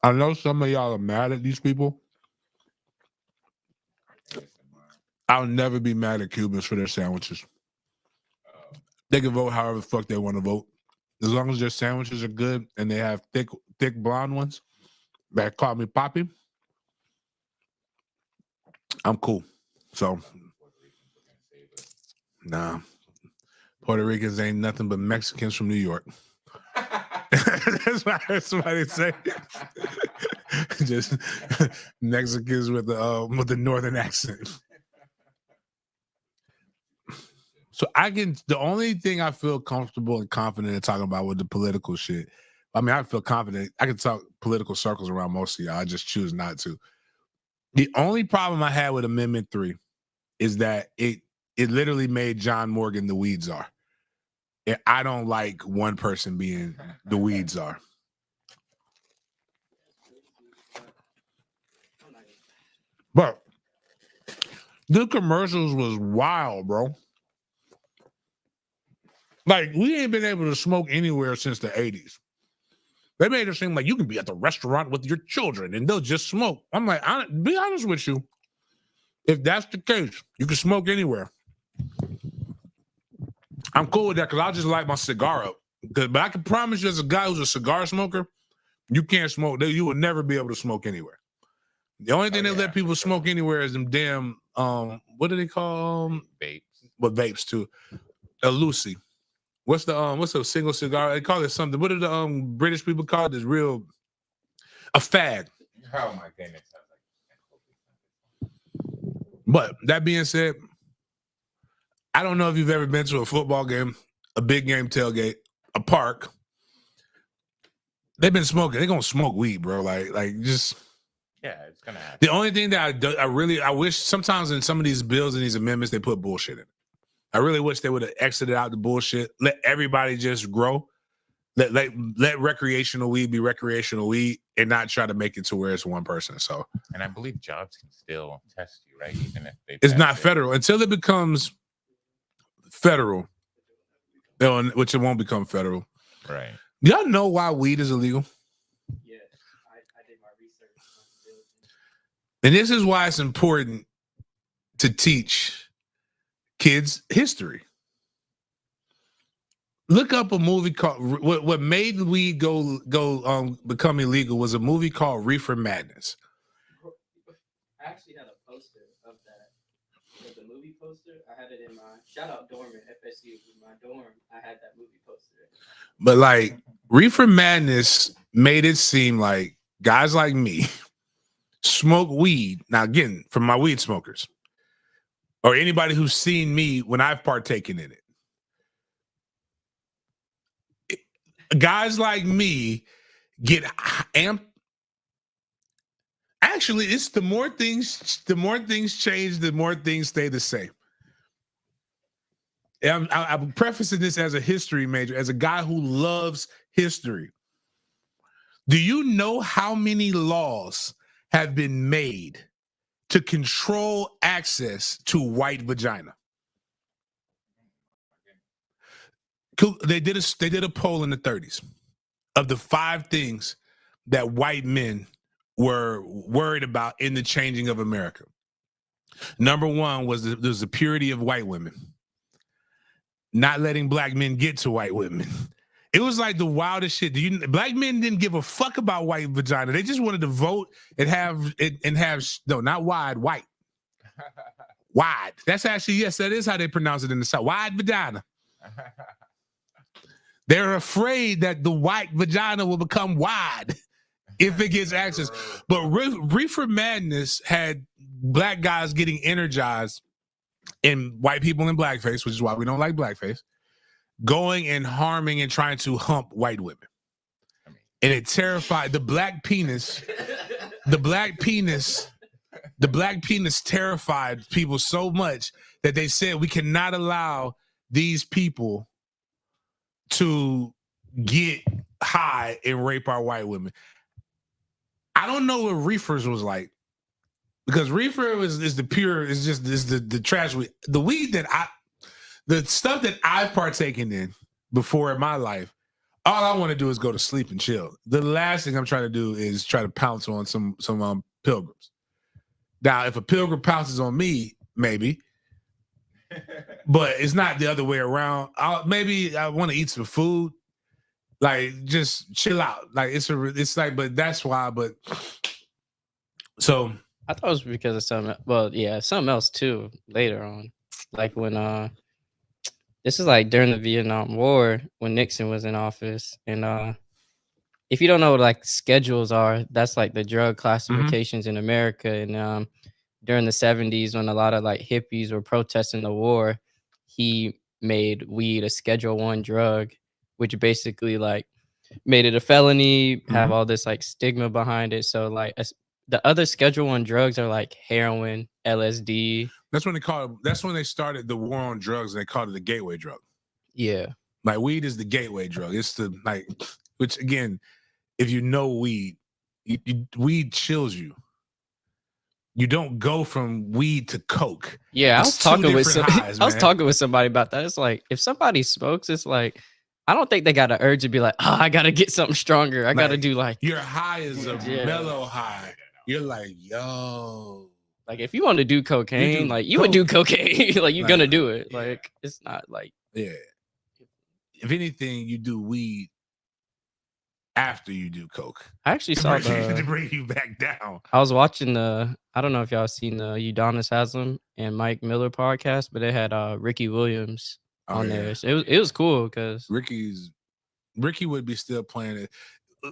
I know some of y'all are mad at these people. I'll never be mad at Cubans for their sandwiches. They can vote however the fuck they want to vote. As long as their sandwiches are good and they have thick blonde ones that call me Poppy, I'm cool. So, nah. Puerto Ricans ain't nothing but Mexicans from New York. That's what I heard somebody say. Just Mexicans with the northern accent. So the only thing I feel comfortable and confident in talking about with the political shit. I mean, I feel confident. I can talk political circles around most of y'all. I just choose not to. The only problem I had with Amendment 3 is that it literally made John Morgan the weed czar. And I don't like one person being the weed czar. But the commercials was wild, bro. Like, we ain't been able to smoke anywhere since the 80s. They made it seem like you can be at the restaurant with your children and they'll just smoke. I'm like, be honest with you. If that's the case, you can smoke anywhere. I'm cool with that because I'll just light my cigar up. But I can promise you, as a guy who's a cigar smoker, you can't smoke. You will never be able to smoke anywhere. The only thing they let people smoke anywhere is them damn, what do they call them? Vapes. But vapes too. A Lucy. What's a single cigar? They call it something. What do the British people call it? It's real, a fag. Oh my goodness. But that being said, I don't know if you've ever been to a football game, a big game tailgate, a park. They've been smoking. They're gonna smoke weed, bro. Like just. Yeah, it's gonna happen. The only thing that I wish sometimes in some of these bills and these amendments they put bullshit in it. I really wish they would have exited out the bullshit. Let everybody just grow. Let recreational weed be recreational weed and not try to make it to where it's one person. So, and I believe jobs can still test you, right? Even if it's not federal until it becomes federal, which it won't become federal. Right. Do y'all know why weed is illegal? Yes, I did my research. And this is why it's important to teach kids history. Look up a movie called what made weed go become illegal was a movie called Reefer Madness. I actually had a poster of that. The movie poster, I had it in my shout out dorm at FSU. In my dorm, I had that movie poster. But like Reefer Madness made it seem like guys like me smoke weed. Now again, from my weed smokers or anybody who's seen me when I've partaken in it. Guys like me get amped. Actually, it's the more things change, the more things stay the same. And I'm prefacing this as a history major, as a guy who loves history. Do you know how many laws have been made to control access to white vagina? They did a poll in the 30s of the 5 things that white men were worried about in the changing of America. Number 1 was the purity of white women, not letting black men get to white women, It was like the wildest shit. Black men didn't give a fuck about white vagina. They just wanted to vote and have no, not wide, white. Wide. That's actually, yes, that is how they pronounce it in the South. Wide vagina. They're afraid that the white vagina will become wide if it gets access. But Reefer Madness had black guys getting energized and white people in blackface, which is why we don't like blackface, going and harming and trying to hump white women. And it terrified the black penis. The black penis terrified people so much that they said we cannot allow these people to get high and rape our white women. I don't know what reefers was like, because reefer is the pure, is the trash weed. The weed the stuff that I've partaken in before in my life, all I want to do is go to sleep and chill. The last thing I'm trying to do is try to pounce on some pilgrims. Now, if a pilgrim pounces on me, maybe, but it's not the other way around. Maybe I want to eat some food, like just chill out. Like it's like, but that's why. But so I thought it was because of something. Well, yeah, something else too later on, like when this is like during the Vietnam War when Nixon was in office, and if you don't know what like schedules are, that's like the drug classifications in America. And during the 70s, when a lot of like hippies were protesting the war, he made weed a Schedule I drug, which basically like made it a felony, have all this like stigma behind it. So like the other Schedule I drugs are like heroin, LSD. That's when they started the war on drugs, and they called it the gateway drug. Yeah. Like weed is the gateway drug. It's the like, which again, if you know weed, weed chills you. You don't go from weed to coke. Yeah, I was talking with somebody about that. It's like if somebody smokes, it's like I don't think they got an urge to be like, oh, I gotta get something stronger. I gotta do like your high is a mellow high. You're like, yo. Like if you want to do cocaine, you would do cocaine. Like you're gonna do it. Like it's not like If anything, you do weed after you do coke. I actually saw to bring you back down. I was watching I don't know if y'all seen the Udonis Haslam and Mike Miller podcast, but they had Ricky Williams on there. So it was cool because Ricky would be still playing it.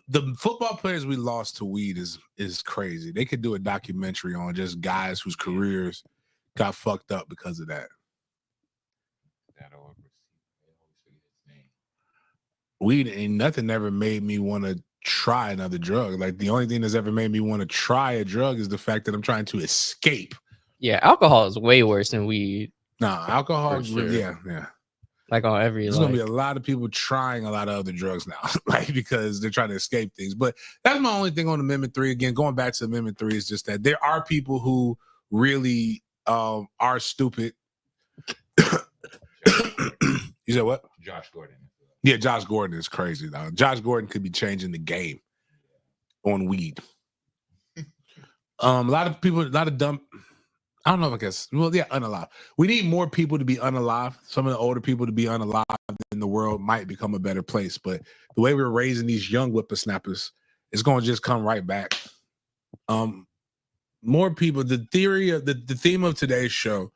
The football players we lost to weed is crazy. They could do a documentary on just guys whose careers got fucked up because of that. Weed ain't nothing ever made me want to try another drug. Like the only thing that's ever made me want to try a drug is the fact that I'm trying to escape. Yeah, alcohol is way worse than weed. Nah, alcohol, sure. yeah. Like on every, there's gonna be a lot of people trying a lot of other drugs now, like because they're trying to escape things. But that's my only thing on Amendment 3. Again, going back to Amendment 3 is just that there are people who really are stupid. You said what? Josh Gordon. Yeah, Josh Gordon is crazy though. Josh Gordon could be changing the game on weed. A lot of dumb. I don't know if I guess. Well, yeah, unalive. We need more people to be unalive. Some of the older people to be unalive in the world might become a better place. But the way we're raising these young whippersnappers, it's going to just come right back. More people. The theory of the theme of today's show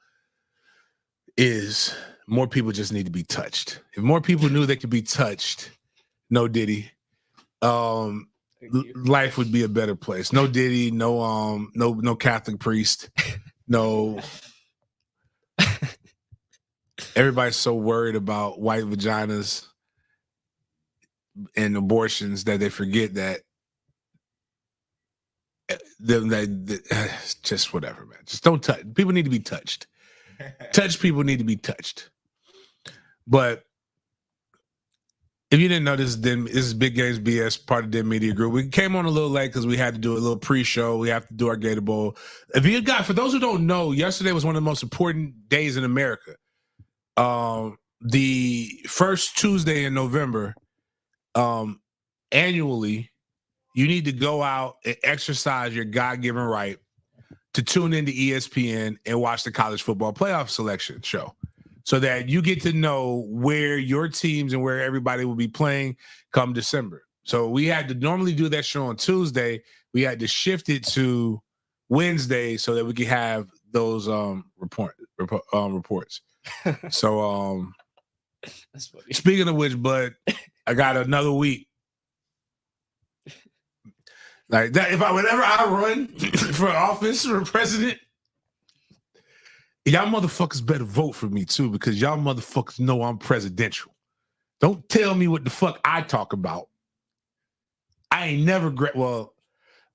is more people just need to be touched. If more people knew they could be touched, no Diddy, life would be a better place. No Diddy, no Catholic priest. No, everybody's so worried about white vaginas and abortions that they forget that just whatever, man. Just don't touch. People need to be touched. Touch people need to be touched. But if you didn't know, this is Big Games B.S., part of the Media Group. We came on a little late because we had to do a little pre-show. We have to do our Gator Bowl. For those who don't know, yesterday was one of the most important days in America. The first Tuesday in November, annually, you need to go out and exercise your God-given right to tune into ESPN and watch the college football playoff selection show. so that you get to know where your teams and where everybody will be playing come December. So we had to normally do that show on Tuesday. We had to shift it to Wednesday so that we could have those reports. So That's funny. speaking of which, but I got another week. Like that, whenever I run for office or president, y'all motherfuckers better vote for me too, because y'all motherfuckers know I'm presidential. Don't tell me what the fuck I talk about. I ain't never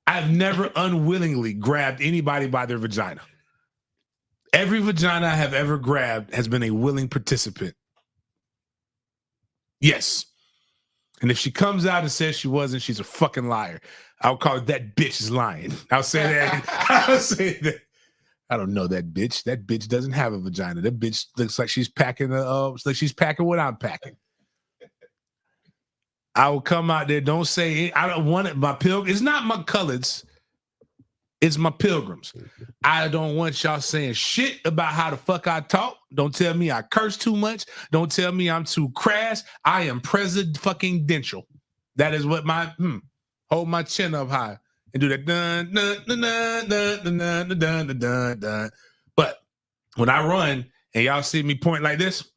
I've never unwillingly grabbed anybody by their vagina. Every vagina I have ever grabbed has been a willing participant. Yes. And if she comes out and says she wasn't, she's a fucking liar. I'll call it that bitch is lying. I'll say that. I'll say that. I don't know that bitch. That bitch doesn't have a vagina. That bitch looks like she's packing what I'm packing. I will come out there. Don't say it. I don't want it. My pilgrims. It's not my colors. It's my pilgrims. I don't want y'all saying shit about how the fuck I talk. Don't tell me I curse too much. Don't tell me I'm too crass. I am presidential. That is what hold my chin up high and do that dun dun dun dun dun dun dun dun dun dun. But when I run and y'all see me point like this,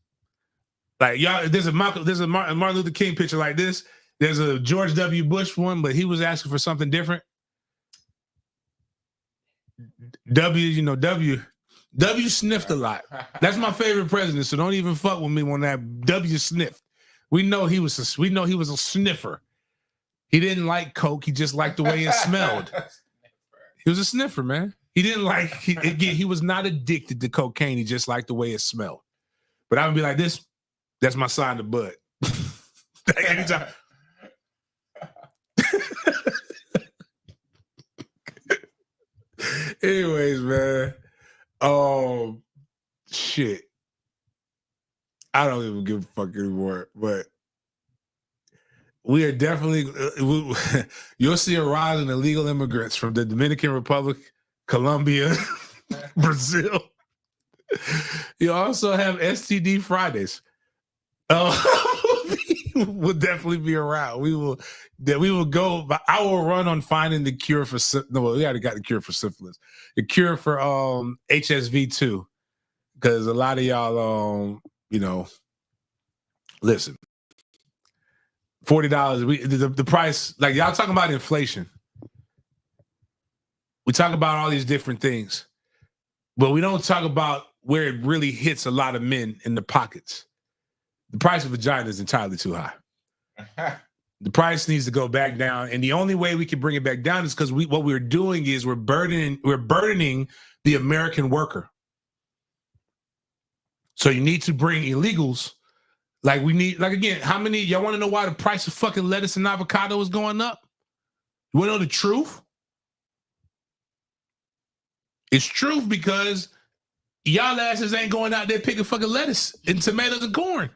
like y'all, there's a Martin Luther King picture like this. There's a George W. Bush one, but he was asking for something different. W sniffed a lot. That's my favorite president, so don't even fuck with me on that. W sniffed. We know he was a sniffer. He didn't like coke. He just liked the way it smelled. He was a sniffer, man. He didn't like. He was not addicted to cocaine. He just liked the way it smelled. But I would be like this. That's my sign to bud. Anytime. Anyways, man. Shit. I don't even give a fuck anymore. But we are definitely. You'll see a rise in illegal immigrants from the Dominican Republic, Colombia, Brazil. You also have STD Fridays. We'll definitely be around. We will go. I will run on finding the cure for we already got the cure for syphilis. The cure for HSV too, because a lot of y'all listen. $40. The price, like y'all talking about inflation. We talk about all these different things, but we don't talk about where it really hits a lot of men in the pockets. The price of vagina is entirely too high. The price needs to go back down, and the only way we can bring it back down is because what we're doing is we're burdening the American worker. So you need to bring illegals. Like we need, like again, how many y'all want to know why the price of fucking lettuce and avocado is going up? You want to know the truth? It's truth because y'all asses ain't going out there picking fucking lettuce and tomatoes and corn.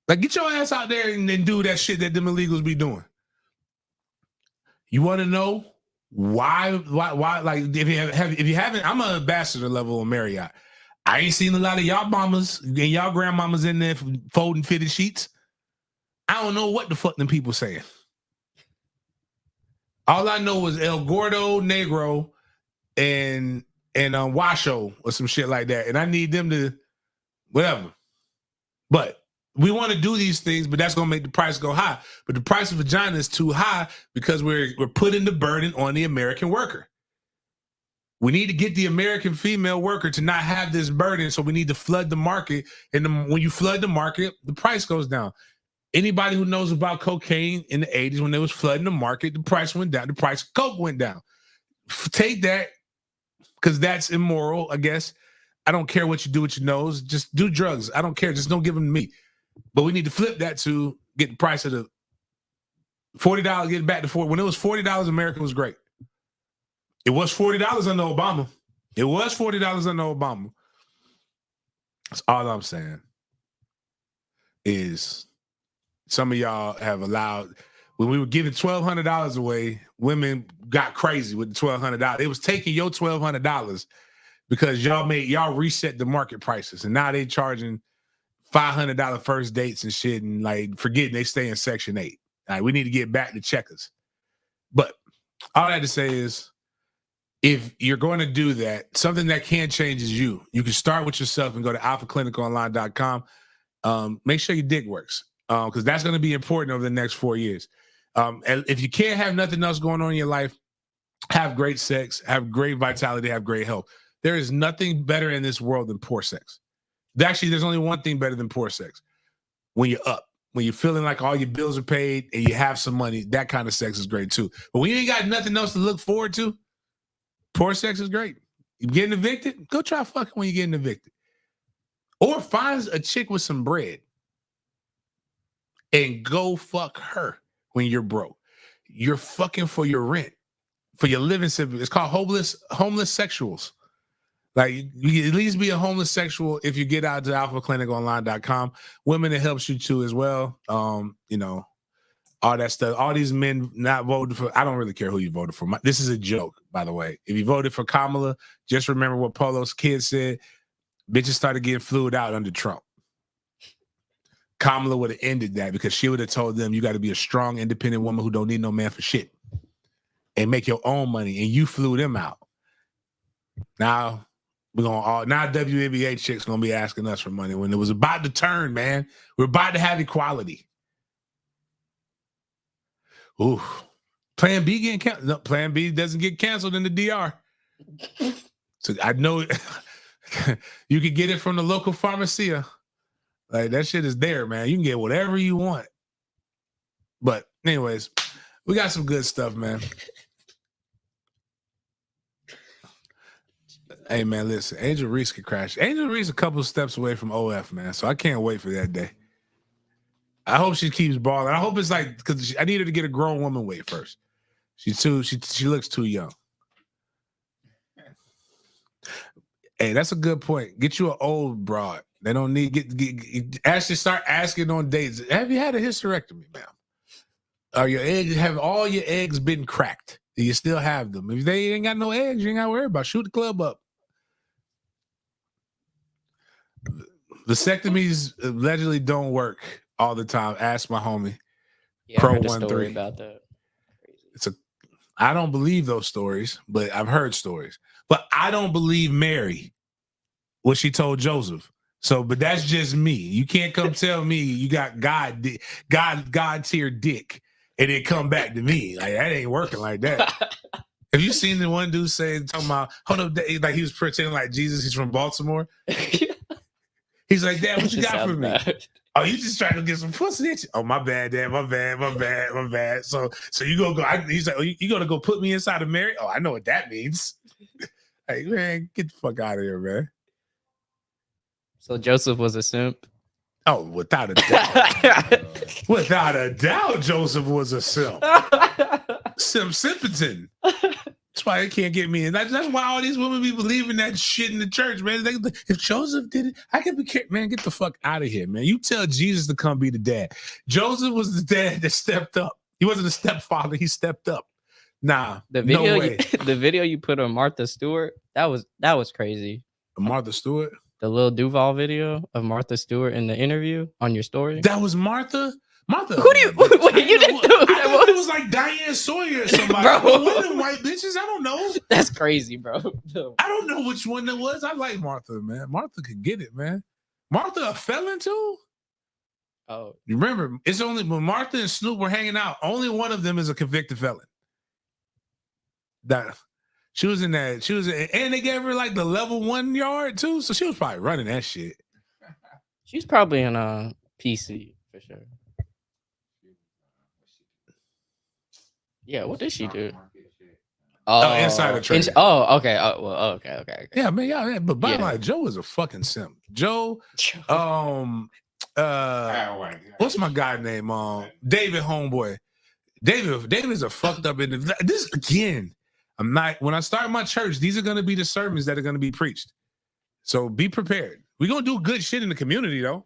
Like, get your ass out there and do that shit that them illegals be doing. You want to know why? Like, if you haven't, I'm an ambassador level on Marriott. I ain't seen a lot of y'all mamas and y'all grandmamas in there folding fitted sheets. I don't know what the fuck them people saying. All I know is El Gordo Negro and Washo or some shit like that. And I need them to whatever. But we want to do these things, but that's going to make the price go high. But the price of vagina is too high because we're putting the burden on the American worker. We need to get the American female worker to not have this burden, so we need to flood the market. And when you flood the market, the price goes down. Anybody who knows about cocaine in the 80s, when they was flooding the market, the price went down. The price of coke went down. Take that, because that's immoral, I guess. I don't care what you do with your nose. Just do drugs. I don't care. Just don't give them to me. But we need to flip that to get the price of the $40, get it back to $40. When it was $40, America was great. It was $40 under Obama. It was $40 under Obama. That's all I'm saying is some of y'all have allowed, when we were giving $1,200 away, women got crazy with the $1,200. It was taking your $1,200 because y'all reset the market prices, and now they charging $500 first dates and shit, and like forgetting they stay in Section 8. Like, we need to get back to checkers. But all I had to say is, if you're going to do that, something that can change is you. You can start with yourself and go to alphacliniconline.com. Make sure your dick works, because that's going to be important over the next 4 years. And if you can't have nothing else going on in your life, have great sex, have great vitality, have great health. There is nothing better in this world than poor sex. Actually, there's only one thing better than poor sex. When you're up, when you're feeling like all your bills are paid and you have some money, that kind of sex is great too. But when you ain't got nothing else to look forward to, poor sex is great. You getting evicted? Go try fucking when you're getting evicted. Or find a chick with some bread and go fuck her when you're broke. You're fucking for your rent, for your living. It's called homeless sexuals. Like, you at least be a homeless sexual if you get out to alphacliniconline.com. Women, it helps you too as well. You know, all that stuff. All these men not voting for, I don't really care who you voted for. This is a joke, by the way. If you voted for Kamala, just remember what Polo's kid said. Bitches started getting flued out under Trump. Kamala would have ended that, because she would have told them, you got to be a strong, independent woman who don't need no man for shit and make your own money. And you flew them out. Now WNBA chicks gonna be asking us for money when it was about to turn, man. We're about to have equality. Ooh, Plan B getting canceled. No, Plan B doesn't get canceled in the DR. So I know you can get it from the local pharmacia. Like, that shit is there, man. You can get whatever you want. But anyways, we got some good stuff, man. Hey, man, listen, Angel Reese could crash. Angel Reese a couple steps away from OF, man, so I can't wait for that day. I hope she keeps balling. I hope it's like, because I need her to get a grown woman weight first. She looks too young. Hey, that's a good point. Get you an old broad. They don't need actually start asking on dates. Have you had a hysterectomy, ma'am? Have all your eggs been cracked? Do you still have them? If they ain't got no eggs, you ain't got to worry about. Shoot the club up. Vasectomies allegedly don't work all the time. Ask my homie. Yeah, Pro I heard a 13 story about that. I don't believe those stories, but I've heard stories. But I don't believe Mary, what she told Joseph. So, but that's just me. You can't come tell me you got God tier dick and then come back to me. Like, that ain't working like that. Have you seen the one dude talking about, hold up, like he was pretending like Jesus, he's from Baltimore? He's like, Dad, what you got for me? Bad. Oh, you just trying to get some pussy? Oh, my bad, Dad, my bad. So you go. He's like, oh, you gonna go put me inside of Mary? Oh, I know what that means. Hey, man, get the fuck out of here, man. So Joseph was a simp? Oh, without a doubt. Without a doubt, Joseph was a simp. Simpleton. That's why they can't get me in. That's why all these women be believing that shit in the church, man. If Joseph did it, I could be careful. Man, get the fuck out of here, man. You tell Jesus to come be the dad. Joseph was the dad that stepped up. He wasn't a stepfather. He stepped up. Nah, the video, no way. The video you put on Martha Stewart, that was crazy. Martha Stewart? The Lil Duval video of Martha Stewart in the interview on your story. That was Martha? Who do you? Wait, you didn't know who that was? It was like Diane Sawyer or somebody. Bro. Women, white bitches, I don't know. That's crazy, bro. I don't know which one that was. I like Martha, man. Martha could get it, man. Martha a felon too? Oh. You remember, it's only when Martha and Snoop were hanging out, only one of them is a convicted felon. She was in, and they gave her like the level 1 yard too, so she was probably running that shit. She's probably in a PC for sure. Yeah, what did she do? Oh, insider trading. Okay. Okay. Yeah, man. Yeah. But by the way, Joe is a fucking simp. Joe. What's my guy name? David Homeboy. David's a fucked up individual. This again. I'm not. When I start my church, these are going to be the sermons that are going to be preached. So be prepared. We're gonna do good shit in the community, though.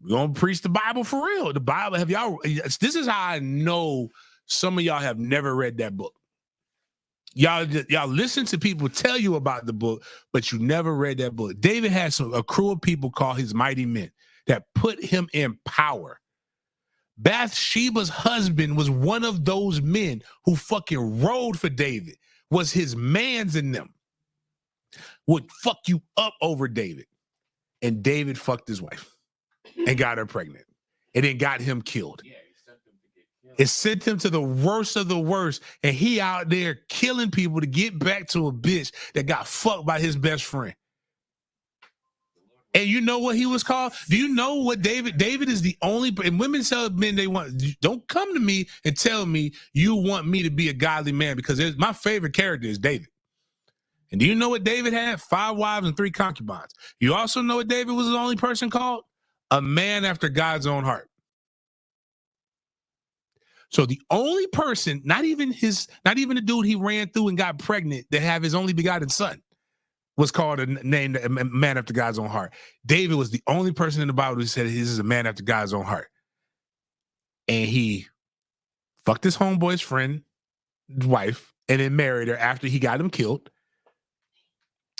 We're gonna preach the Bible for real. The Bible. Have y'all? This is how I know some of y'all have never read that book. Y'all listen to people tell you about the book, but you never read that book. David had a crew of people called his mighty men that put him in power. Bathsheba's husband was one of those men who fucking rode for David, was his mans in them, would fuck you up over David. And David fucked his wife and got her pregnant and then got him killed. Yeah, he sent them to get killed. It sent him to the worst of the worst, and he out there killing people to get back to a bitch that got fucked by his best friend. And you know what he was called? Do you know what David is the only, and women tell men they want, don't come to me and tell me you want me to be a godly man, because my favorite character is David. And do you know what David had? 5 wives and 3 concubines. You also know what David was the only person called? A man after God's own heart. So the only person, not even the dude he ran through and got pregnant that have his only begotten son, was called a man after God's own heart. David was the only person in the Bible who said this is a man after God's own heart. And he fucked his homeboy's friend's wife and then married her after he got him killed.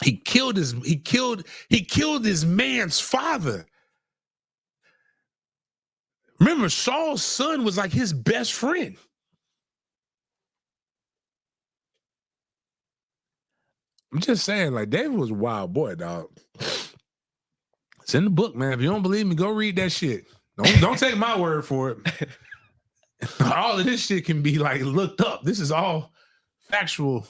He killed his man's father. Remember, Saul's son was like his best friend. I'm just saying, like, David was a wild boy, dog. It's in the book, man. If you don't believe me, go read that shit. Don't take my word for it. All of this shit can be like looked up. This is all factual.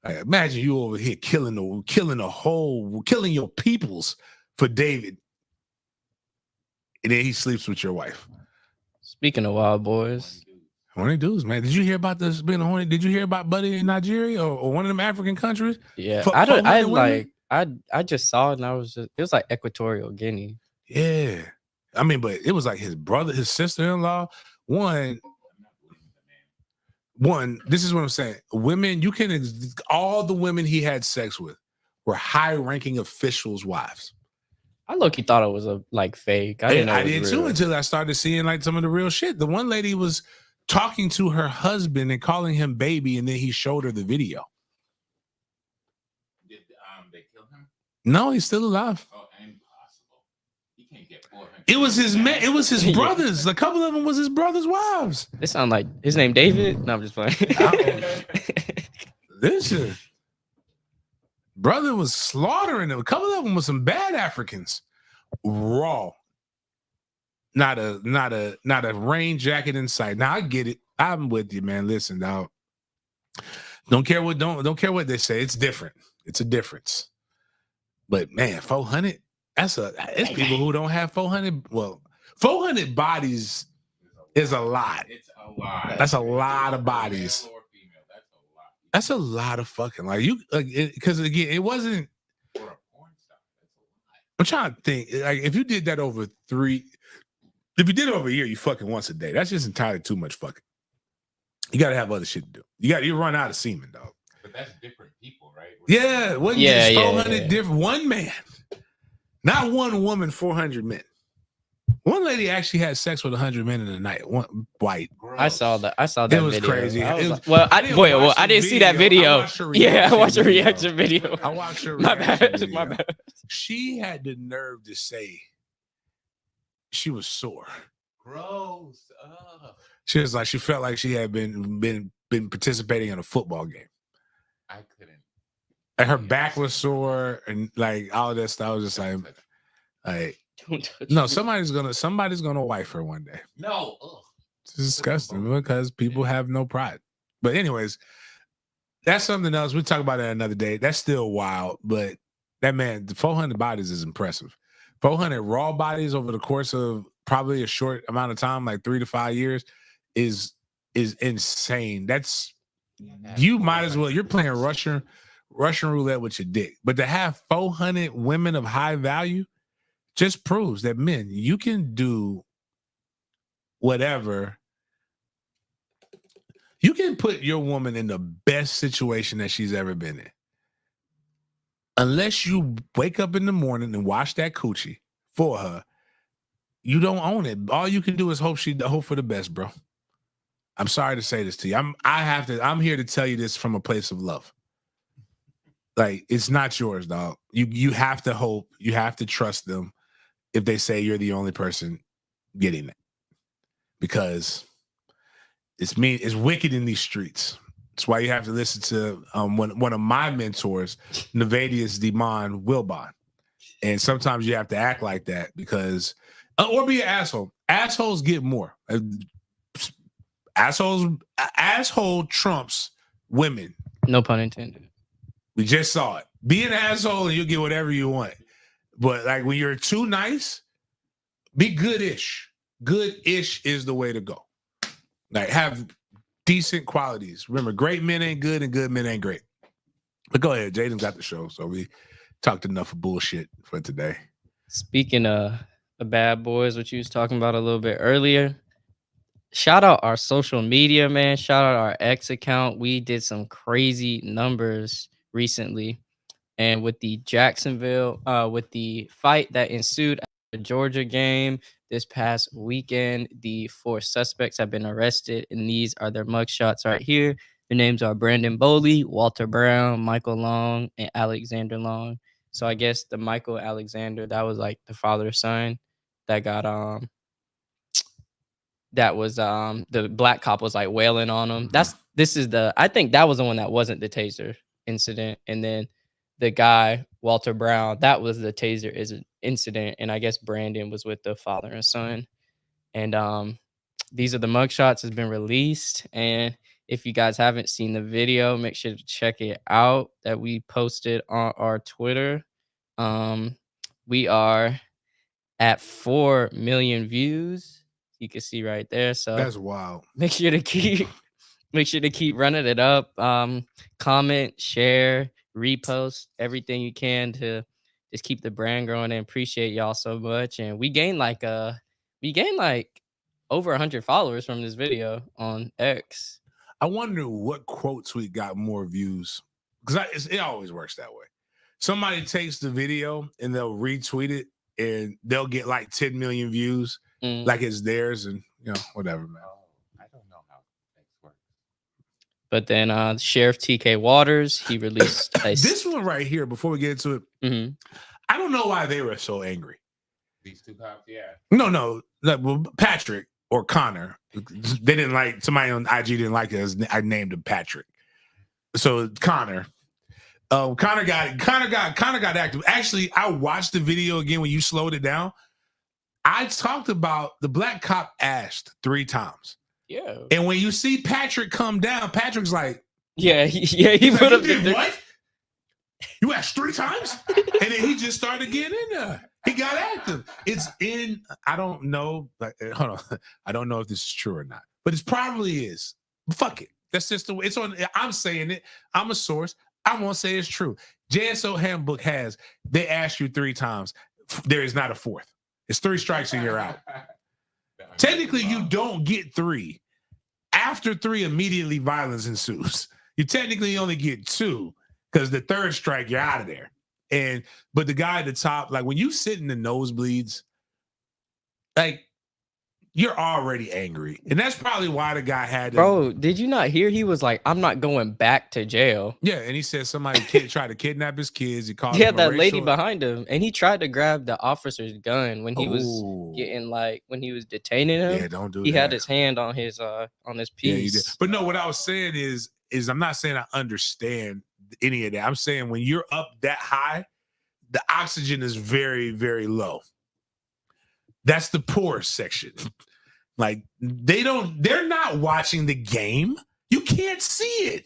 Like, imagine you over here killing your peoples for David, and then he sleeps with your wife. Speaking of wild boys, horny dudes, man. Did you hear about this being a horny? Did you hear about Buddy in Nigeria or one of them African countries? yeah, I just saw it and it was like Equatorial Guinea. Yeah, I mean, but it was like his brother, his sister-in-law. One, this is what I'm saying. Women, all the women he had sex with were high-ranking officials' wives. I low-key thought it was fake. I did too until I started seeing like some of the real shit. The one lady was talking to her husband and calling him baby, and then he showed her the video. Did they kill him? No, he's still alive. Oh, impossible. He can't get 400. It was his man. It was his brothers. A couple of them was his brothers' wives. It sound like his name David. No, I'm just playing. Listen, brother was slaughtering them. A couple of them was some bad Africans, raw. Not a rain jacket in sight. Now I get it. I'm with you, man. Listen, dog. Don't care what they say. It's different. It's a difference. But man, 400. It's people who don't have 400. Well, 400 bodies is a lot. It's a lot. That's a lot of bodies. Male or female, that's a lot. That's a lot of fucking because again, it wasn't. For a porn star, that's a lot. I'm trying to think. Like if you did that over 3. If you did it over a year, you fucking once a day. That's just entirely too much fucking. You got to have other shit to do. You run out of semen, dog. But that's different people, right? Yeah, wasn't just 400 different one man, not one woman, 400 men. One lady actually had sex with 100 men in a night. One white. Gross. I saw that. It was video. crazy. I didn't see that video. I watched a video. reaction video. I watched her. My bad. Video. My bad. She had the nerve to say she was sore. Gross. She was like, she felt like she had been participating in a football game. I couldn't. And her back was sore and like all that stuff. I was just like Don't touch no, me. somebody's gonna wife her one day. No. Ugh. It's disgusting because people have no pride. But anyways, that's something else. We'll talk about that another day. That's still wild, but that man, the 400 bodies is impressive. 400 raw bodies over the course of probably a short amount of time, like 3 to 5 years, is insane. You might as well. You're playing Russian roulette with your dick. But to have 400 women of high value just proves that men, you can do whatever. You can put your woman in the best situation that she's ever been in. Unless you wake up in the morning and wash that coochie for her, you don't own it. All you can do is hope for the best, bro. I'm sorry to say this to you. I'm here to tell you this from a place of love. Like, it's not yours, dog. You have to hope, you have to trust them if they say you're the only person getting it. Because it's wicked in these streets. That's why you have to listen to one of my mentors, Nevadius Demon Wilbon. And sometimes you have to act like that because, or be an asshole. Assholes get more. Asshole trumps women. No pun intended. We just saw it. Be an asshole and you'll get whatever you want. But like when you're too nice, be good-ish. Good-ish is the way to go. Like have decent qualities. Remember, great men ain't good and good men ain't great. But go ahead. Jaden got the show. So we talked enough of bullshit for today. Speaking of bad boys, what you was talking about a little bit earlier, shout out our social media, man. Shout out our X account. We did some crazy numbers recently. And with the Jacksonville, with the fight that ensued at the Georgia game this past weekend, the 4 suspects have been arrested. And these are their mugshots right here. Their names are Brandon Boley, Walter Brown, Michael Long, and Alexander Long. So I guess the Michael Alexander, that was like the father's son that got that was the black cop was like wailing on him. I think that was the one that wasn't the taser incident. And then the guy, Walter Brown, that was the taser incident. And I guess Brandon was with the father and son. And these are the mugshots has been released. And if you guys haven't seen the video, make sure to check it out that we posted on our Twitter. We are at 4 million views. You can see right there. So that's wild. Make sure to keep running it up. Comment, share, repost everything you can to just keep the brand growing, and appreciate y'all so much. And we gained like over 100 followers from this video on X. I wonder what quote tweet got more views, because it always works that way. Somebody takes the video and they'll retweet it and they'll get like 10 million views, like it's theirs, and whatever, man. I don't know how things work. But then Sheriff TK Waters, he released this one right here. Before we get into it, I don't know why they were so angry. These 2 cops, yeah. No, well, Patrick or Connor, they didn't like, somebody on IG didn't like it. I named him Patrick. So Connor got active. Actually, I watched the video again when you slowed it down. I talked about the black cop asked 3 times. Yeah. And when you see Patrick come down, Patrick's like, he put up the what? You asked 3 times? And then he just started getting in there. He got active. It's in, I don't know, hold on. I don't know if this is true or not, but it probably is. Fuck it. That's just the way it's on. I'm saying it. I'm a source. I won't say it's true. JSO handbook they asked you 3 times. There is not a 4th. It's 3 strikes and you're out. Technically, you don't get 3. After 3, immediately violence ensues. You technically only get 2 because the 3rd strike, you're out of there. But the guy at the top, like when you sit in the nosebleeds, like you're already angry. And that's probably why the guy had to. Bro, did you not hear? He was like, I'm not going back to jail. Yeah, and he said somebody tried to kidnap his kids. He called that lady behind him, and he tried to grab the officer's gun when he was when he was detaining him. Yeah, don't do that. He had his hand on his piece. Yeah, he did. But no, what I was saying is I'm not saying I understand any of that. I'm saying when you're up that high, the oxygen is very, very low. That's the poorest section. Like they're not watching the game. You can't see it.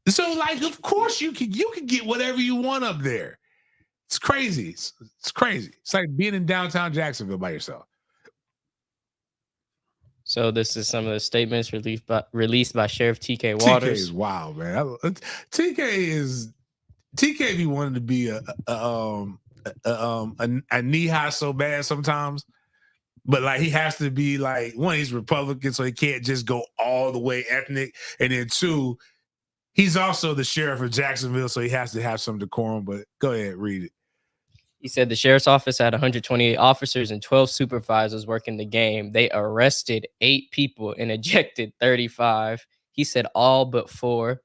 So like, of course you can get whatever you want up there. It's crazy. It's crazy. It's like being in downtown Jacksonville by yourself. So this is some of the statements released by Sheriff TK Waters. TK is wild, man. TK be wanting to be a knee high so bad sometimes, but like he has to be like, one, he's Republican, so he can't just go all the way ethnic, and then 2, he's also the sheriff of Jacksonville, so he has to have some decorum. But go ahead, read it. He said the sheriff's office had 128 officers and 12 supervisors working the game. They arrested 8 people and ejected 35. He said all but 4,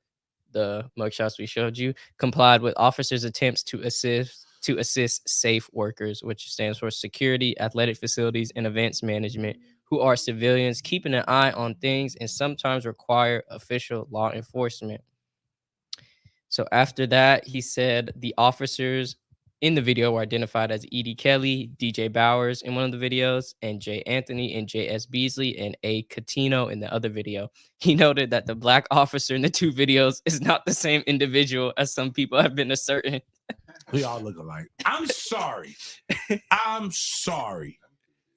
the mugshots we showed you, complied with officers' attempts to assist safe workers, which stands for security, athletic facilities, and events management, who are civilians keeping an eye on things and sometimes require official law enforcement. So after that, he said the officers in the video were identified as E.D. Kelly, DJ Bowers in one of the videos, and J. Anthony and J.S. Beasley and A. Catino in the other video. He noted that the black officer in the 2 videos is not the same individual as some people have been asserting. We all look alike. I'm sorry. I'm sorry.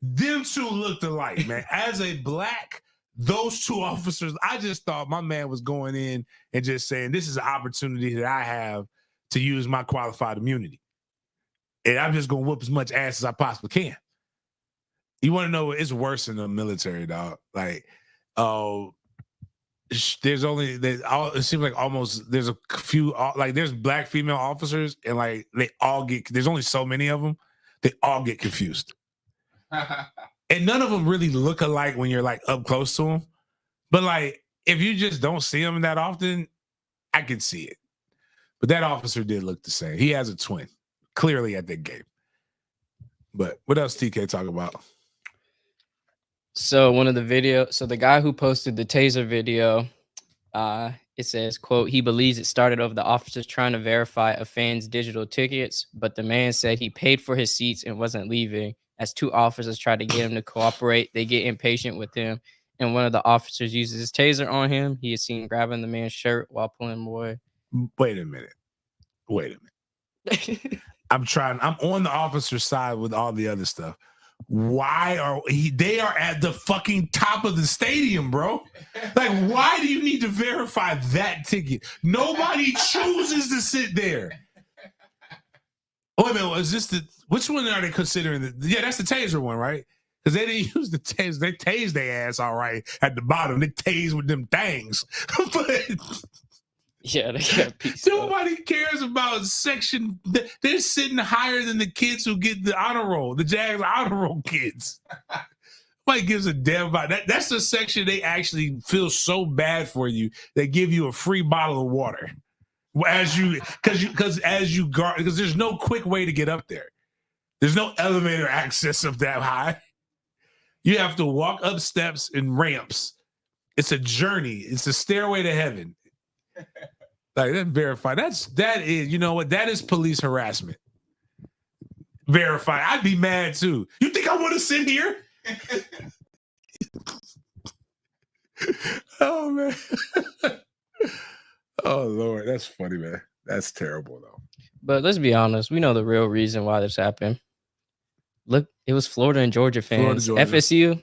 Them 2 looked alike, man. As a black, those 2 officers, I just thought my man was going in and just saying, this is an opportunity that I have to use my qualified immunity. And I'm just going to whoop as much ass as I possibly can. You want to know, it's worse in the military, dog. Like, it seems like almost there's a few, like there's black female officers and like they all get, there's only so many of them, they all get confused. And none of them really look alike when you're like up close to them. But like, if you just don't see them that often, I can see it. But that officer did look the same. He has a twin, clearly at that game. But what else TK talk about? So one of the videos, so the guy who posted the taser video, it says, quote, he believes it started over the officers trying to verify a fan's digital tickets, but the man said he paid for his seats and wasn't leaving. As 2 officers tried to get him to cooperate, they get impatient with him, and one of the officers uses his taser on him. He is seen grabbing the man's shirt while pulling him away. Wait a minute. I'm on the officer's side with all the other stuff. Why they are at the fucking top of the stadium, bro? Like, why do you need to verify that ticket? Nobody chooses to sit there. Wait a minute, is this which one are they considering? Yeah, that's the taser one, right? Because they didn't use the taser. They tased their ass all right at the bottom. They tased with them things. But yeah, they got pieced nobody cares about section. They're sitting higher than the kids who get the honor roll, the Jags honor roll kids. Nobody gives a damn about that. That's the section they actually feel so bad for you. They give you a free bottle of water because there's no quick way to get up there. There's no elevator access up that high. You have to walk up steps and ramps. It's a journey. It's a stairway to heaven. Like, that verify. That is, you know what? That is police harassment. Verify. I'd be mad too. You think I want to sit here? Oh man. Oh Lord, that's funny, man. That's terrible though. But let's be honest, we know the real reason why this happened. Look, it was Florida and Georgia fans. Georgia. FSU,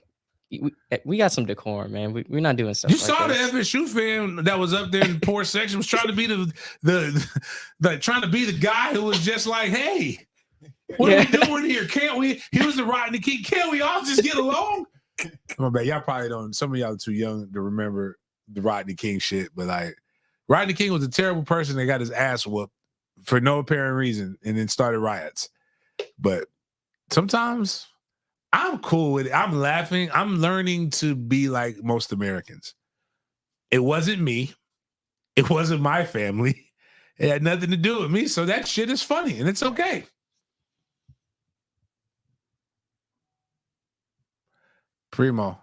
we got some decorum, man. We're not doing stuff. You saw the FSU fan that was up there in the poor section was trying to be the guy who was just like, hey, what are we doing here? Can't we? He was the Rodney King. Can't we all just get along? My bad. Y'all probably don't. Some of y'all are too young to remember the Rodney King shit, but like, Rodney King was a terrible person that got his ass whooped for no apparent reason and then started riots. But sometimes I'm cool with it. I'm laughing. I'm learning to be like most Americans. It wasn't me. It wasn't my family. It had nothing to do with me. So that shit is funny and it's okay. Primo,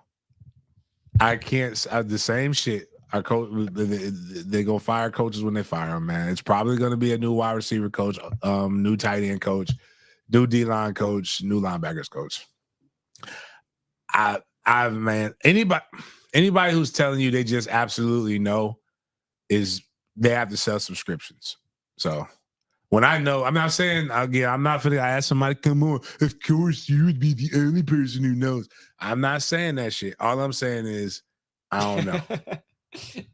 I can't. The same shit. Our coach, they gonna fire coaches when they fire them, man. It's probably gonna be a new wide receiver coach, new tight end coach, new D-line coach, new linebackers coach. Man, anybody who's telling you they just absolutely know is they have to sell subscriptions. So when I know, I'm not saying again, I'm not finna ask somebody, come on, of course you would be the only person who knows. I'm not saying that shit. All I'm saying is I don't know.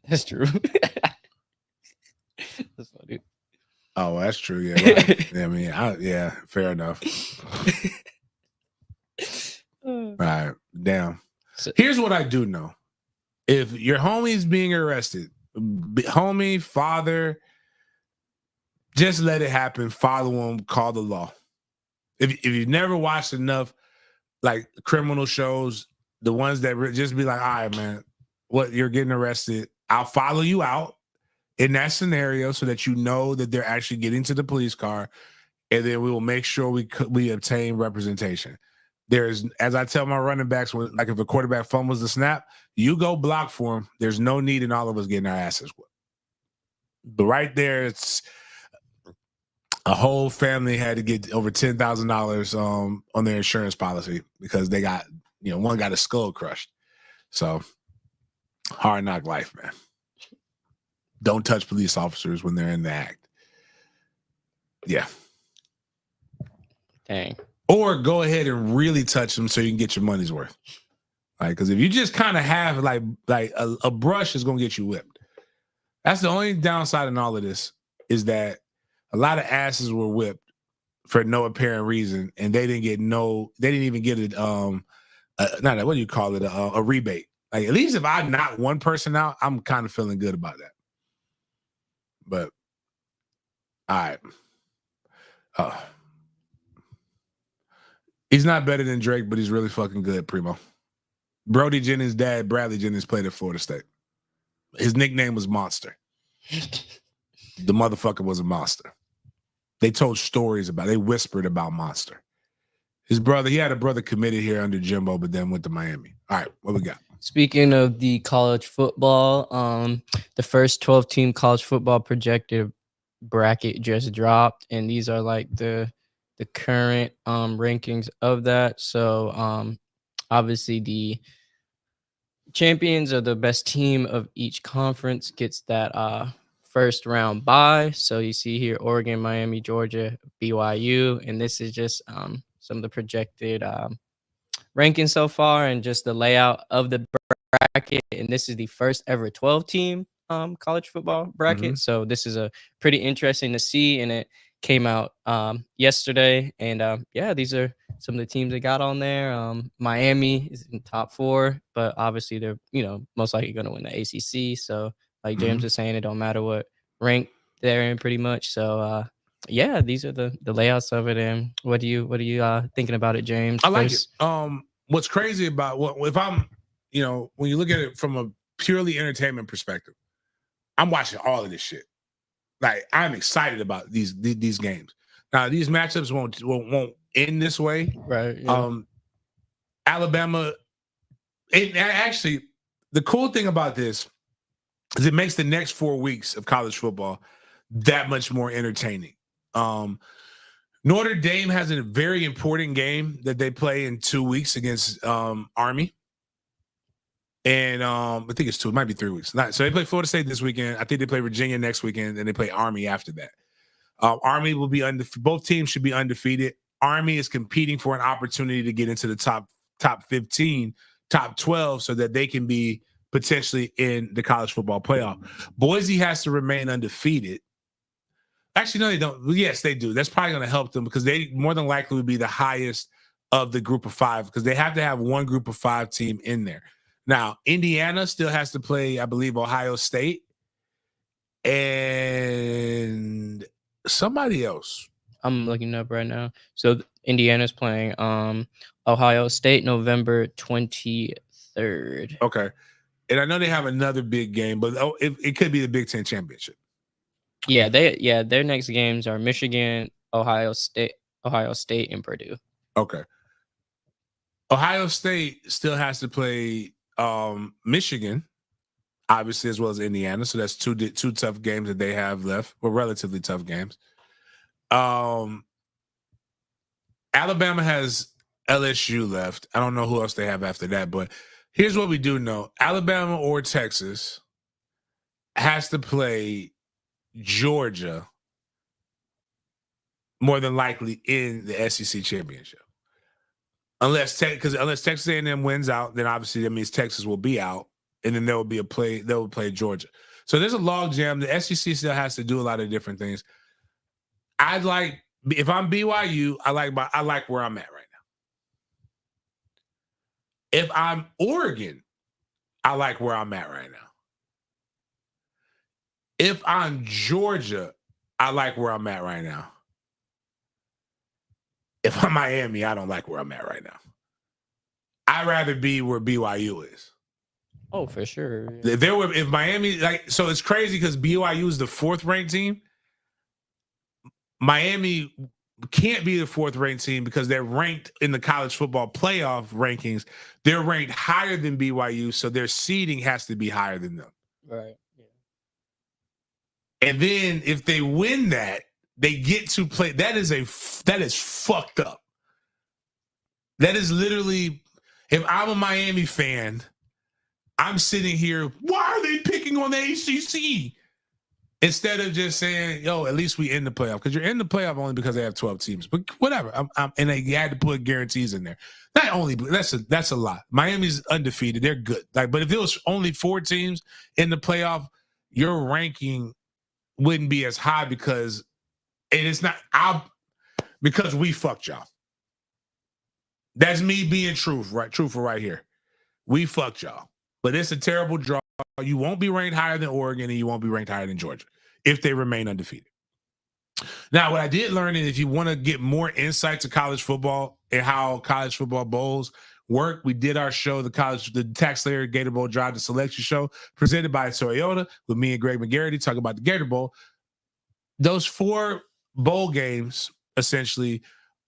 That's true. That's funny. Oh, well, that's true. Yeah, right. I mean, yeah, fair enough. All right, damn. Here's what I do know: if your homie's being arrested, homie, father, just let it happen. Follow him. Call the law. if you've never watched enough like criminal shows, the ones that just be like, all right, man, what you're getting arrested. I'll follow you out in that scenario so that you know that they're actually getting to the police car, and then we will make sure we obtain representation. There's, as I tell my running backs, like if a quarterback fumbles the snap, you go block for him. There's no need in all of us getting our asses whipped. But right there, it's a whole family had to get over $10,000 on their insurance policy because they got, one got a skull crushed. So hard knock life, man. Don't touch police officers when they're in the act. Yeah. Dang. Or go ahead and really touch them so you can get your money's worth. Like, because if you just kind of have like a brush is gonna get you whipped. That's the only downside in all of this is that a lot of asses were whipped for no apparent reason, and they didn't even get it. What do you call it? A rebate. Like, at least if I knock one person out, I'm kind of feeling good about that. But all right. He's not better than Drake, but he's really fucking good, Primo. Brody Jennings' dad, Bradley Jennings, played at Florida State. His nickname was Monster. The motherfucker was a monster. They told stories they whispered about Monster. His brother, he had a brother committed here under Jimbo, but then went to Miami. All right, what we got? Speaking of the college football, the first 12-team college football projected bracket just dropped, and these are like the current rankings of that. So obviously the champions or the best team of each conference gets that first round bye. So you see here Oregon, Miami, Georgia, BYU, and this is just some of the projected rankings so far and just the layout of the bracket. And this is the first ever 12-team college football bracket. Mm-hmm. So this is a pretty interesting to see, and it came out yesterday. And yeah, these are some of the teams that got on there. Miami is in top 4, but obviously they're most likely going to win the ACC. So like James was saying, it don't matter what rank they're in, pretty much. So yeah, these are the layouts of it. And what are you thinking about it, James? I like it. What's crazy about if I'm, when you look at it from a purely entertainment perspective, I'm watching all of this shit. Like, I'm excited about these games. Now, these matchups won't end this way. Right. Yeah. Alabama. Actually, the cool thing about this is it makes the next 4 weeks of college football that much more entertaining. Notre Dame has a very important game that they play in 2 weeks against Army. And I think it's 2, it might be 3 weeks. So they play Florida State this weekend. I think they play Virginia next weekend, and they play Army after that. Army will be both teams should be undefeated. Army is competing for an opportunity to get into the top 15, top 12, so that they can be potentially in the college football playoff. Boise has to remain undefeated. Actually, no, they don't. Yes, they do. That's probably going to help them because they more than likely would be the highest of the group of 5 because they have to have one group of 5 team in there. Now, Indiana still has to play, I believe, Ohio State and somebody else. I'm looking up right now. So Indiana's playing Ohio State November 23rd. Okay. And I know they have another big game, but it could be the Big Ten championship. Yeah, their next games are Michigan, Ohio State, and Purdue. Okay. Ohio State still has to play Michigan, obviously, as well as Indiana. So that's two tough games that they have left, or relatively tough games. Alabama has LSU left. I don't know who else they have after that, but here's what we do know. Alabama or Texas has to play Georgia more than likely in the SEC championship. Unless Texas A&M wins out, then obviously that means Texas will be out, and then there will be they will play Georgia. So there's a log jam. The SEC still has to do a lot of different things. If I'm BYU, I like where I'm at right now. If I'm Oregon, I like where I'm at right now. If I'm Georgia, I like where I'm at right now. If I'm Miami, I don't like where I'm at right now. I'd rather be where BYU is. Oh, for sure. If Miami, so it's crazy because BYU is the 4th ranked team. Miami can't be the 4th ranked team because they're ranked in the college football playoff rankings. They're ranked higher than BYU, so their seeding has to be higher than them. Right. Yeah. And then if they win that, they get to play. That is fucked up. That is literally, if I'm a Miami fan, I'm sitting here, why are they picking on the ACC? Instead of just saying, yo, at least we in the playoff. Because you're in the playoff only because they have 12 teams. But whatever. And they had to put guarantees in there. Not only, that's a lot. Miami's undefeated. They're good. But if it was only 4 teams in the playoff, your ranking wouldn't be as high because because we fucked y'all. That's me being truthful right here. We fucked y'all. But it's a terrible draw. You won't be ranked higher than Oregon, and you won't be ranked higher than Georgia if they remain undefeated. Now, what I did learn is if you want to get more insight to college football and how college football bowls work, we did our show, the Tax Layer Gator Bowl Drive to Selection show, presented by Toyota with me and Greg McGarity, talking about the Gator Bowl. Those 4 bowl games, essentially,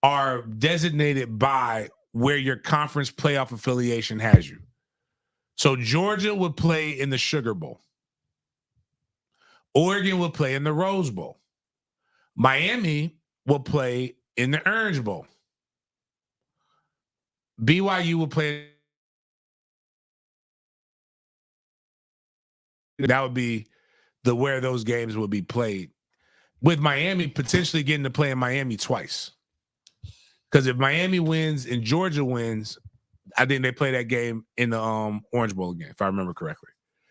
are designated by where your conference playoff affiliation has you. So Georgia would play in the Sugar Bowl. Oregon would play in the Rose Bowl. Miami will play in the Orange Bowl. BYU will play. That would be where those games would be played. With Miami potentially getting to play in Miami twice. Because if Miami wins and Georgia wins, I think they play that game in the Orange Bowl again, if I remember correctly.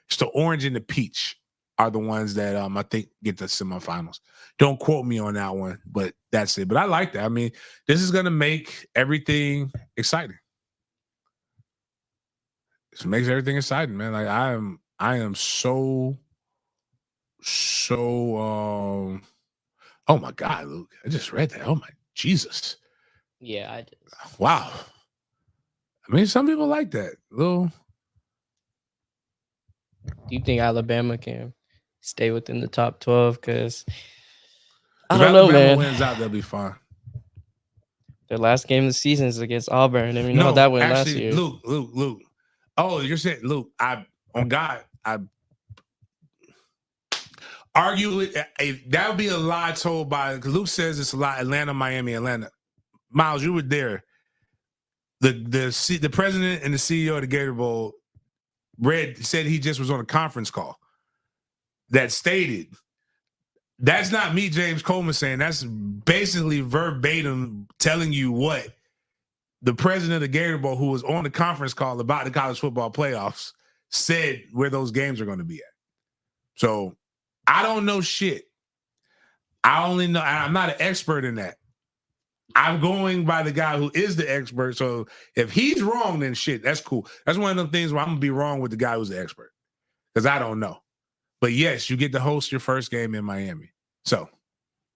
So orange and the peach are the ones that I think get the semifinals. Don't quote me on that one, but that's it. But I like that. I mean, this is going to make everything exciting. This makes everything exciting, man. Like I am so oh my God, Luke. I just read that. Oh my Jesus. Yeah, I did. Wow. I mean, some people like that. Little. Do you think Alabama can stay within the top 12? Because I don't know, man. Wins out, they'll be fine. Their last game of the season is against Auburn, and we know how that went last year. Luke. Oh, you're saying, Luke, I argue it. That would be a lie told by, because Luke says it's a lie. Atlanta, Miami, Atlanta. Miles, you were there. The president and the CEO of the Gator Bowl said he just was on a conference call that stated, that's not me, James Coleman, saying, that's basically verbatim telling you what the president of the Gator Bowl, who was on the conference call about the college football playoffs, said where those games are going to be at. So I don't know shit. I only know, I'm not an expert in that. I'm going by the guy who is the expert. So if he's wrong, then shit, that's cool. That's one of them things where I'm going to be wrong with the guy who's the expert, because I don't know. But yes, you get to host your first game in Miami. So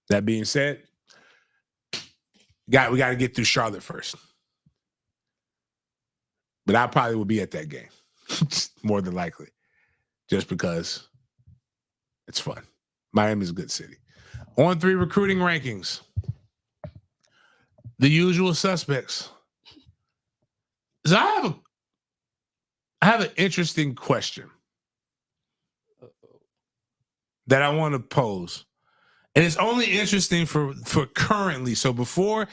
that being said, we got to get through Charlotte first. But I probably will be at that game, more than likely, just because it's fun. Miami's a good city. On 3 recruiting rankings. The usual suspects. So I have an interesting question that I want to pose. And it's only interesting for currently. So before,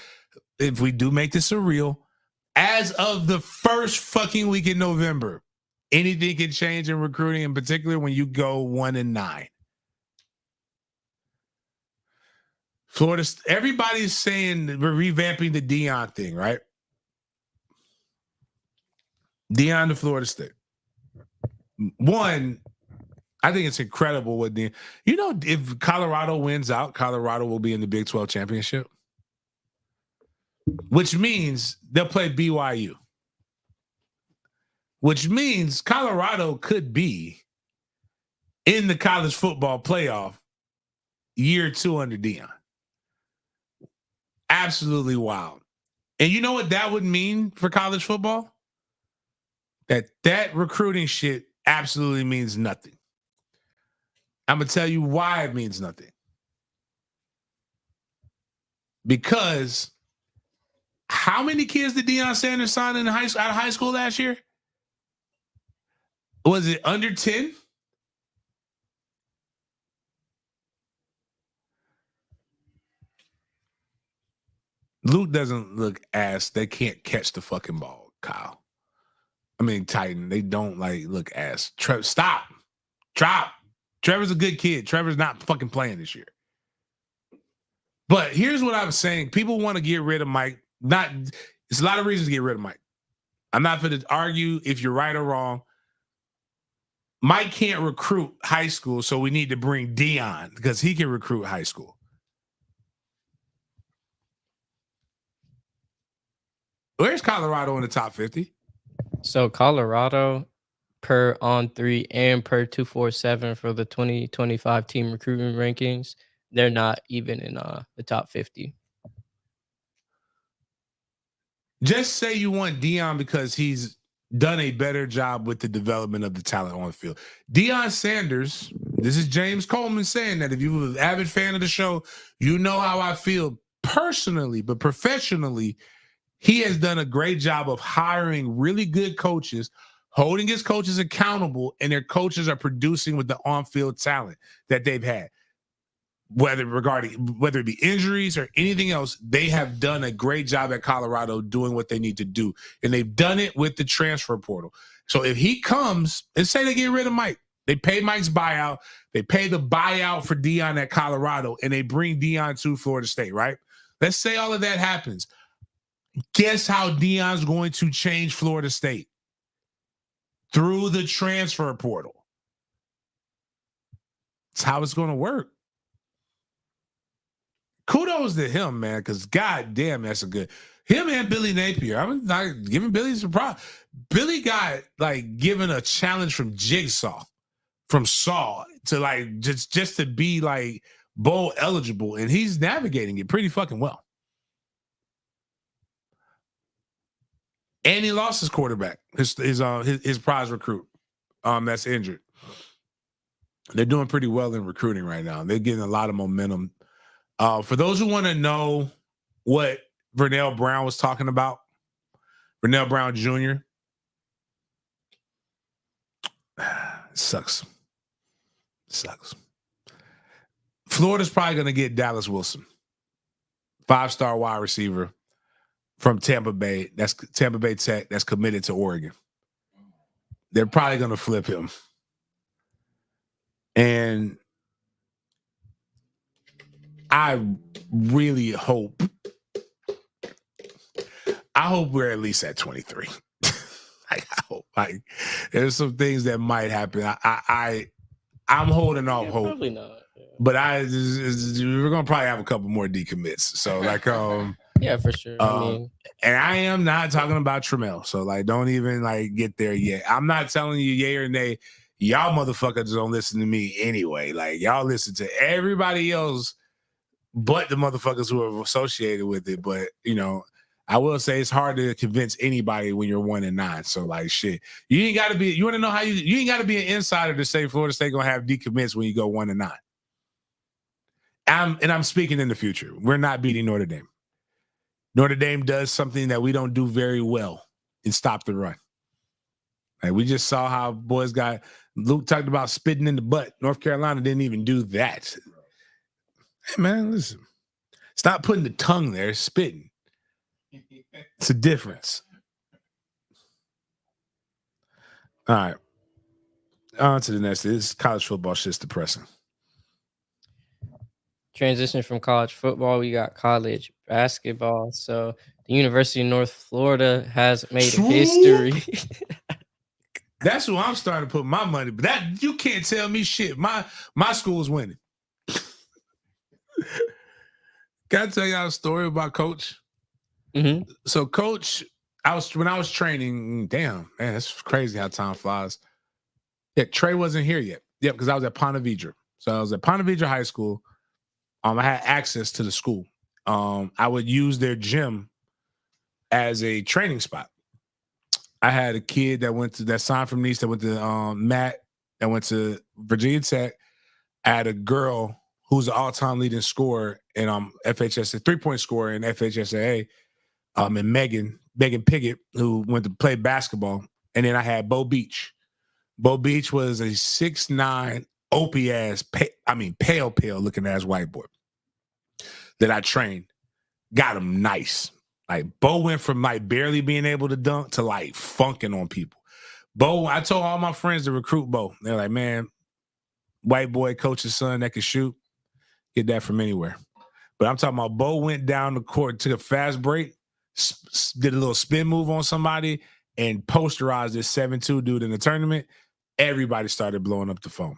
if we do make this surreal, as of the first fucking week in November, anything can change in recruiting, in particular when you go 1-9. Florida, everybody's saying we're revamping the Deion thing, right? Deion to Florida State. One, I think it's incredible what Deion. You know, if Colorado wins out, Colorado will be in the Big 12 championship, which means they'll play BYU, which means Colorado could be in the college football playoff year 2 under Deion. Absolutely wild. And you know what that would mean for college football? That recruiting shit absolutely means nothing. I'm going to tell you why it means nothing. Because how many kids did Deion Sanders sign out of high school last year? Was it under 10? Luke doesn't look ass. They can't catch the fucking ball, Kyle. I mean, Titan. They don't look ass. Stop. Drop. Trevor's a good kid. Trevor's not fucking playing this year. But here's what I'm saying. People want to get rid of Mike. It's a lot of reasons to get rid of Mike. I'm not going to argue if you're right or wrong. Mike can't recruit high school, so we need to bring Deion because he can recruit high school. Where's Colorado in the top 50? So Colorado per On3 and per 247 for the 2025 team recruitment rankings, they're not even in the top 50. Just say you want Deion because he's done a better job with the development of the talent on the field. Deion Sanders, this is James Coleman saying that. If you were an avid fan of the show, you know how I feel personally, but professionally, he has done a great job of hiring really good coaches, holding his coaches accountable, and their coaches are producing with the on-field talent that they've had. Whether it be injuries or anything else, they have done a great job at Colorado doing what they need to do. And they've done it with the transfer portal. So if he comes and say they get rid of Mike, they pay Mike's buyout, they pay the buyout for Deion at Colorado, and they bring Deion to Florida State, right? Let's say all of that happens. Guess how Deion's going to change Florida State? Through the transfer portal. That's how it's going to work. Kudos to him, man, because goddamn, that's a good. Him and Billy Napier. I'm not giving Billy some props. Billy got given a challenge from Jigsaw, from Saw, to just to be bowl eligible, and he's navigating it pretty fucking well. And he lost his quarterback, his prize recruit, that's injured. They're doing pretty well in recruiting right now. They're getting a lot of momentum. For those who want to know what Vernell Brown was talking about, Vernell Brown Jr. Sucks. Florida's probably going to get Dallas Wilson, 5-star wide receiver from Tampa Bay. That's Tampa Bay Tech. That's committed to Oregon. They're probably going to flip him. And I really hope we're at least at 23. I hope there's some things that might happen. I'm holding off hope. Probably not. Yeah. But we're gonna probably have a couple more decommits. So yeah, for sure. And I am not talking about Trammell. So don't even get there yet. I'm not telling you yay or nay. Y'all motherfuckers don't listen to me anyway. Y'all listen to everybody else but the motherfuckers who are associated with it. But I will say it's hard to convince anybody when you're 1-9. So shit, you ain't got to be. You want to know how you ain't got to be an insider to say Florida State gonna have decommits when you go 1-9. I'm speaking in the future. We're not beating Notre Dame. Notre Dame does something that we don't do very well and stop the run. We just saw how boys got. Luke talked about spitting in the butt. North Carolina didn't even do that. Hey man, listen. Stop putting the tongue there, spitting. It's a difference. All right. On to the next. This college football shit's depressing. Transition from college football, we got college basketball. So the University of North Florida has made history. That's who I'm starting to put my money. But that you can't tell me shit. My school's winning. Can I tell y'all a story about Coach? Mm-hmm. So Coach, when I was training, damn, man, it's crazy how time flies. Yeah, Trey wasn't here yet. Yep, because I was at Ponte Vedra. So I was at Ponte Vedra High School. I had access to the school. I would use their gym as a training spot. I had a kid that signed from Nice that went to Matt, that went to Virginia Tech. I had a girl who's an all-time leading scorer in FHSA, 3-point scorer in FHSAA, and Megan Piggott, who went to play basketball. And then I had Bo Beach. Bo Beach was a 6'9", opie ass, pale looking ass white boy that I trained. Got him nice. Like Bo went from like barely being able to dunk to like funking on people. Bo, I told all my friends to recruit Bo. They're like, man, white boy coach's son that can shoot, get that from anywhere. But I'm talking about Bo went down the court, took a fast break, did a little spin move on somebody, and posterized this 7'2" dude in the tournament. Everybody started blowing up the phone.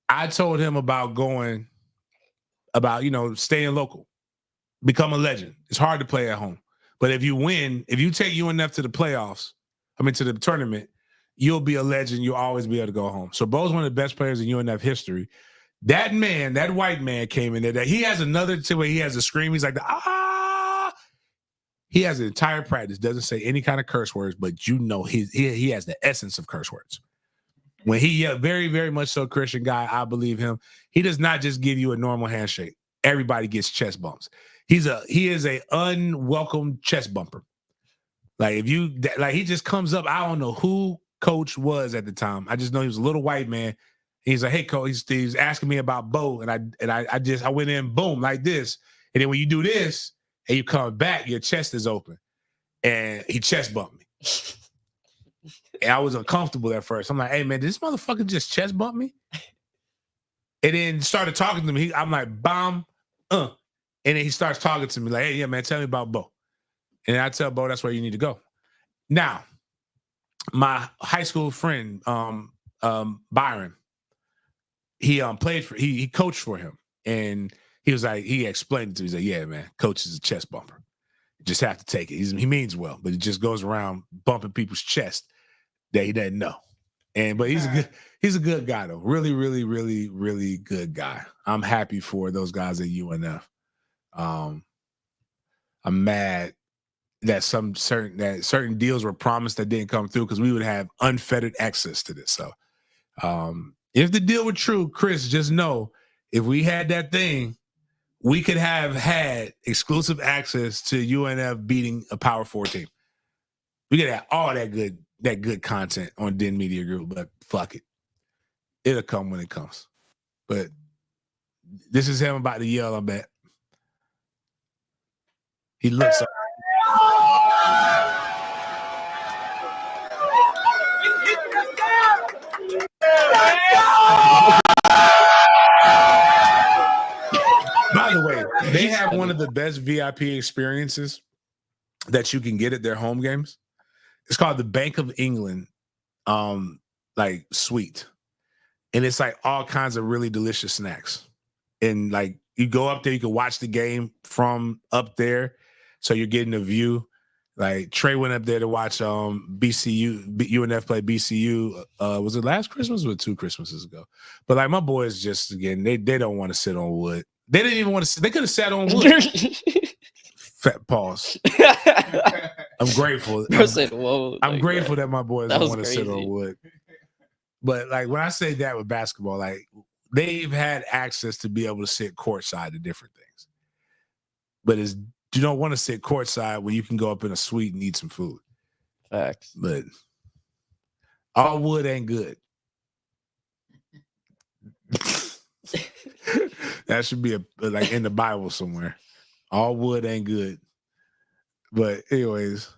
I told him about staying local, become a legend. It's hard to play at home. But if you win, if you take UNF to the playoffs, to the tournament, you'll be a legend. You'll always be able to go home. So Bo's one of the best players in UNF history. That man, that white man came in there. That he has another where he has a scream. He's like, He has an entire practice, doesn't say any kind of curse words, but he has the essence of curse words. When he very, very much so Christian guy, I believe him. He does not just give you a normal handshake. Everybody gets chest bumps. He is a unwelcome chest bumper. Like he just comes up. I don't know who coach was at the time. I just know he was a little white man. He's like, hey, coach, he's asking me about Bo. And I went in, boom, like this. And then when you do this and you come back, your chest is open. And he chest bumped me. And I was uncomfortable at first. I'm like, hey, man, did this motherfucker just chest bump me? And then started talking to me. I'm like, bomb, And then he starts talking to me like, hey, yeah, man, tell me about Bo. And I tell Bo that's where you need to go. Now, my high school friend, Byron, he coached for him. And he was like, he explained it to me. He's like, yeah, man, coach is a chest bumper. You just have to take it. He means well, but he just goes around bumping people's chest that he doesn't know. But he's a good guy though. Really, really, really, really good guy. I'm happy for those guys at UNF. I'm mad that certain deals were promised that didn't come through because we would have unfettered access to this. So if the deal were true, Chris, just know if we had that thing, we could have had exclusive access to UNF beating a Power 4 team. We could have all that good content on Den Media Group, but fuck it. It'll come when it comes. But this is him about to yell, I bet. He looks up. By the way, they have one of the best VIP experiences that you can get at their home games. It's called the Bank of England suite. And it's like all kinds of really delicious snacks. And like you go up there, you can watch the game from up there. So you're getting a view. Like Trey went up there to watch UNF play BCU. Was it last Christmas or 2 Christmases ago? But like my boys just, again, they don't want to sit on wood. They didn't even want to sit. They could have sat on wood. Fat pause. I'm grateful. I'm grateful that my boys don't want to sit on wood. But like when I say that with basketball, like they've had access to be able to sit courtside to different things. But you don't want to sit courtside when you can go up in a suite and eat some food. Facts. But all wood ain't good. That should be like in the Bible somewhere. All wood ain't good. But anyways.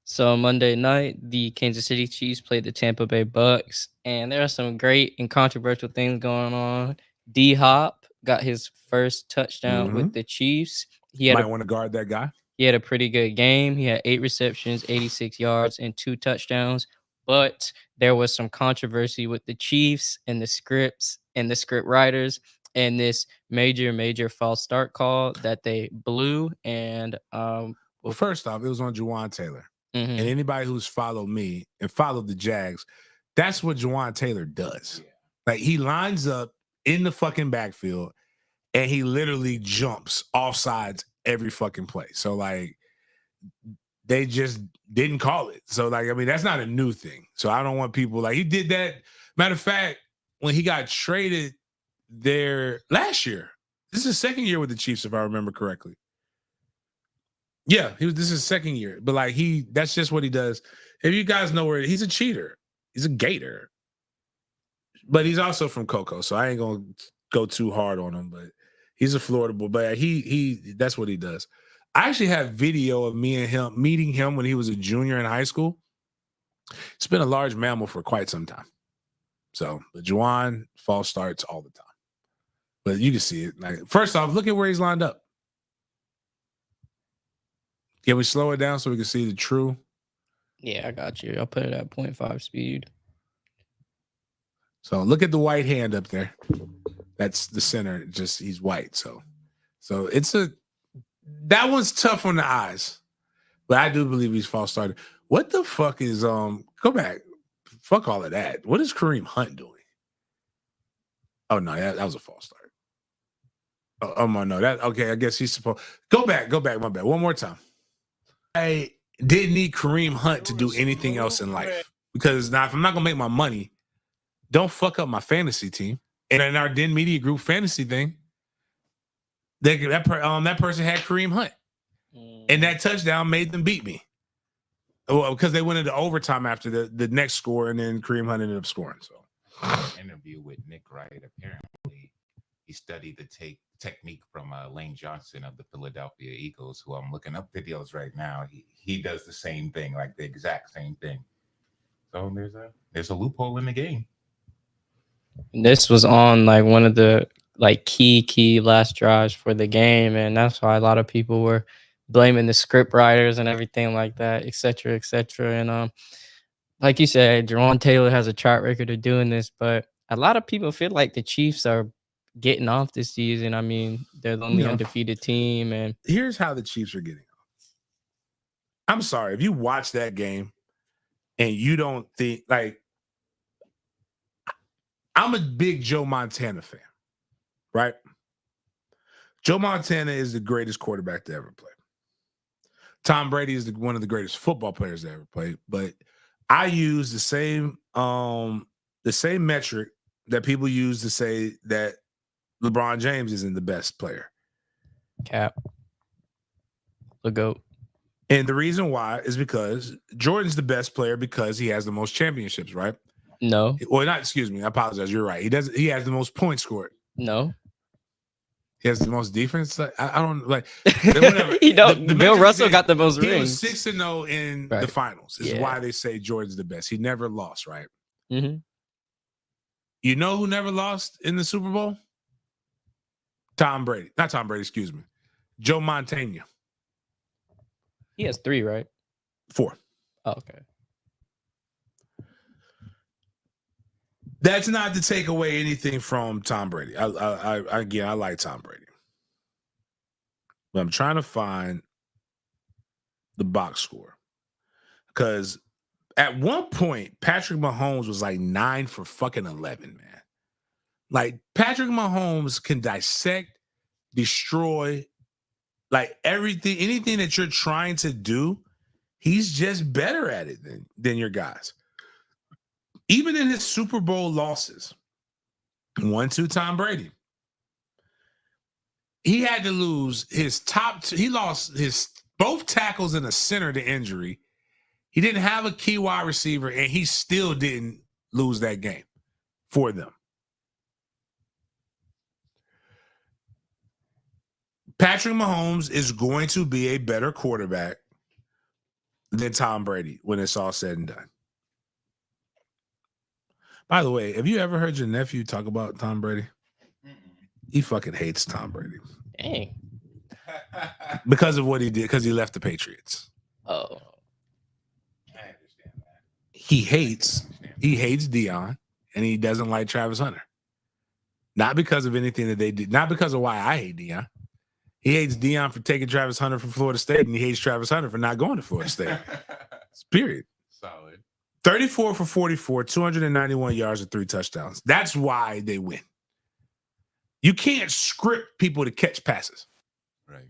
So Monday night, the Kansas City Chiefs played the Tampa Bay Bucks, and there are some great and controversial things going on. D-Hop got his first touchdown with the Chiefs. He might want to guard that guy. He had a pretty good game. He had 8 receptions, 86 yards, and 2 touchdowns. But there was some controversy with the Chiefs and the scripts and the script writers and this major false start call that they blew. And well, first off, it was on Juwan Taylor. And anybody who's followed me and followed the Jags, that's what Juwan Taylor does. Yeah. Like he lines up in the fucking backfield and he literally jumps off sides every fucking play. So like they just didn't call it. So like, I mean, that's not a new thing. So I don't want people like he did that. Matter of fact, when he got traded there last year, this is his second year with the Chiefs, if I remember correctly. Yeah, this is his second year. But like that's just what he does. If you guys know where he's a cheater, he's a gator. But he's also from Cocoa, so I ain't gonna go too hard on him. But he's a Florida boy. But he that's what he does. I actually have video of me and him meeting him when he was a junior in high school. He's been a large mammal for quite some time. So the Juwan false starts all the time. But you can see it. Like, first off, look at where he's lined up. Can we slow it down so we can see the true? Yeah, I got you. I'll put it at 0.5 speed. So look at the white hand up there. That's the center. Just he's white. So that one's tough on the eyes. But I do believe he's false started. What the fuck is go back? Fuck all of that. What is Kareem Hunt doing? Oh no, that was a false start. Oh my no, that okay. I guess he's supposed go back, my bad. One more time. I didn't need Kareem Hunt to do anything else in life. Because now if I'm not gonna make my money, don't fuck up my fantasy team. And in our Den Media Group fantasy thing, that person had Kareem Hunt. And that touchdown made them beat me. Well, because they went into overtime after the next score, and then Kareem Hunt ended up scoring. So interview with Nick Wright, apparently he studied the technique from Lane Johnson of the Philadelphia Eagles, who I'm looking up videos right now. He does the same thing, like the exact same thing. So there's a loophole in the game. This was on like one of the like key last drives for the game, and that's why a lot of people were blaming the script writers and everything like that, et cetera, et cetera. And like you said, Jawan Taylor has a track record of doing this, but a lot of people feel like the Chiefs are getting off this season. I mean, they're the only undefeated team, and here's how the Chiefs are getting off. I'm sorry if you watch that game and you don't think like. I'm a big Joe Montana fan, right? Joe Montana is the greatest quarterback to ever play. Tom Brady is one of the greatest football players to ever play. But I use the same metric that people use to say that LeBron James isn't the best player. Cap. The GOAT. And the reason why is because Jordan's the best player because he has the most championships, right? No. Well, not, excuse me. I apologize. You're right. He has the most points scored. No. He has the most defense. I don't like whatever. Bill Russell got the most rings. He was 6-0 in the finals. Is why they say Jordan's the best. He never lost, right? Mm-hmm. You know who never lost in the Super Bowl? Tom Brady. Not Tom Brady, excuse me. Joe Montana. He has 3, right? 4. Oh, okay. That's not to take away anything from Tom Brady. I like Tom Brady. But I'm trying to find the box score. Because at one point, Patrick Mahomes was like 9 for fucking 11, man. Like, Patrick Mahomes can dissect, destroy, like everything, anything that you're trying to do, he's just better at it than your guys. Even in his Super Bowl losses, 1-2 Tom Brady, he had to lose his top two. He lost his both tackles and a center to injury. He didn't have a key wide receiver, and he still didn't lose that game for them. Patrick Mahomes is going to be a better quarterback than Tom Brady when it's all said and done. By the way, have you ever heard your nephew talk about Tom Brady? He fucking hates Tom Brady. Dang. Because of what he did, because he left the Patriots. Oh. I understand that. He hates Deion, and he doesn't like Travis Hunter. Not because of anything that they did. Not because of why I hate Deion. He hates Deion for taking Travis Hunter from Florida State, and he hates Travis Hunter for not going to Florida State. Period. Solid. 34 for 44, 291 yards and 3 touchdowns. That's why they win. You can't script people to catch passes. Right.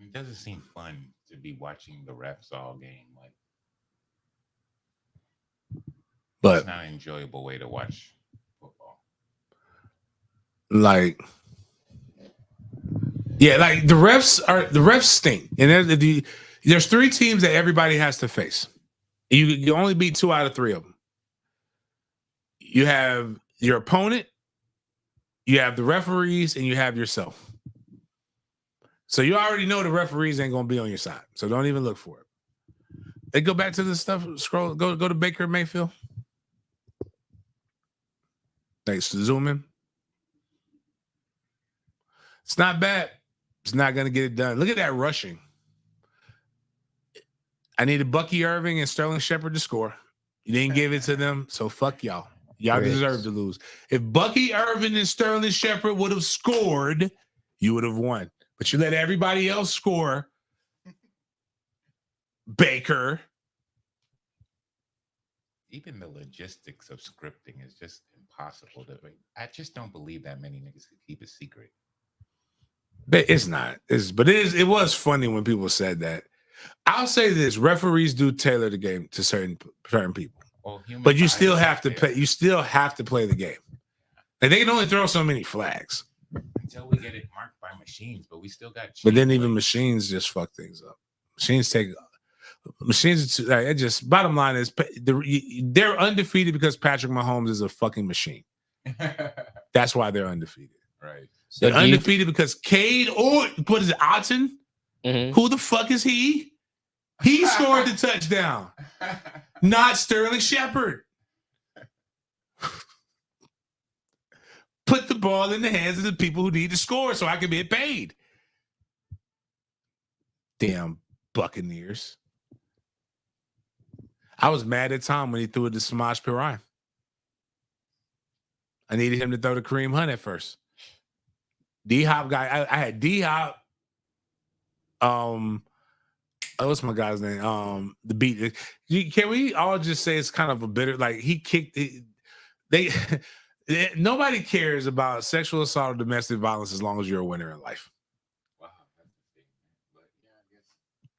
It doesn't seem fun to be watching the refs all game. Like, But it's not an enjoyable way to watch football. like, yeah, like the refs stink, and there's 3 teams that everybody has to face. You only beat 2 out of 3 of them. You have your opponent, you have the referees, and you have yourself. So you already know the referees ain't gonna be on your side. So don't even look for it. They go back to the stuff. Scroll. Go to Baker Mayfield. Thanks to zoom in. It's not bad. It's not gonna get it done. Look at that rushing. I needed Bucky Irving and Sterling Shepard to score. You didn't give it to them, so fuck y'all. Y'all deserve to lose. If Bucky Irving and Sterling Shepard would have scored, you would have won. But you let everybody else score. Baker. Even the logistics of scripting is just impossible. I just don't believe that many niggas could keep a secret. But it's not. It was funny when people said that. I'll say this: referees do tailor the game to certain people. Well, but you still have to play. You still have to play the game. And they can only throw so many flags until we get it marked by machines. But we still got. But then even machines just fuck things up. Machines. Like, it just bottom line is they're undefeated because Patrick Mahomes is a fucking machine. That's why they're undefeated. Right. So they're undefeated because Cade or what is it, Otten? Mm-hmm. Who the fuck is he? He scored the touchdown, not Sterling Shepard. Put the ball in the hands of the people who need to score so I can get paid. Damn Buccaneers. I was mad at Tom when he threw it to Samaje Perine. I needed him to throw to Kareem Hunt at first. D-Hop guy. I had D-Hop. What's my guy's name? The beat. Can we all just say it's kind of a bitter, like he kicked it. Nobody cares about sexual assault or domestic violence as long as you're a winner in life. Wow, that's the thing. But yeah, I guess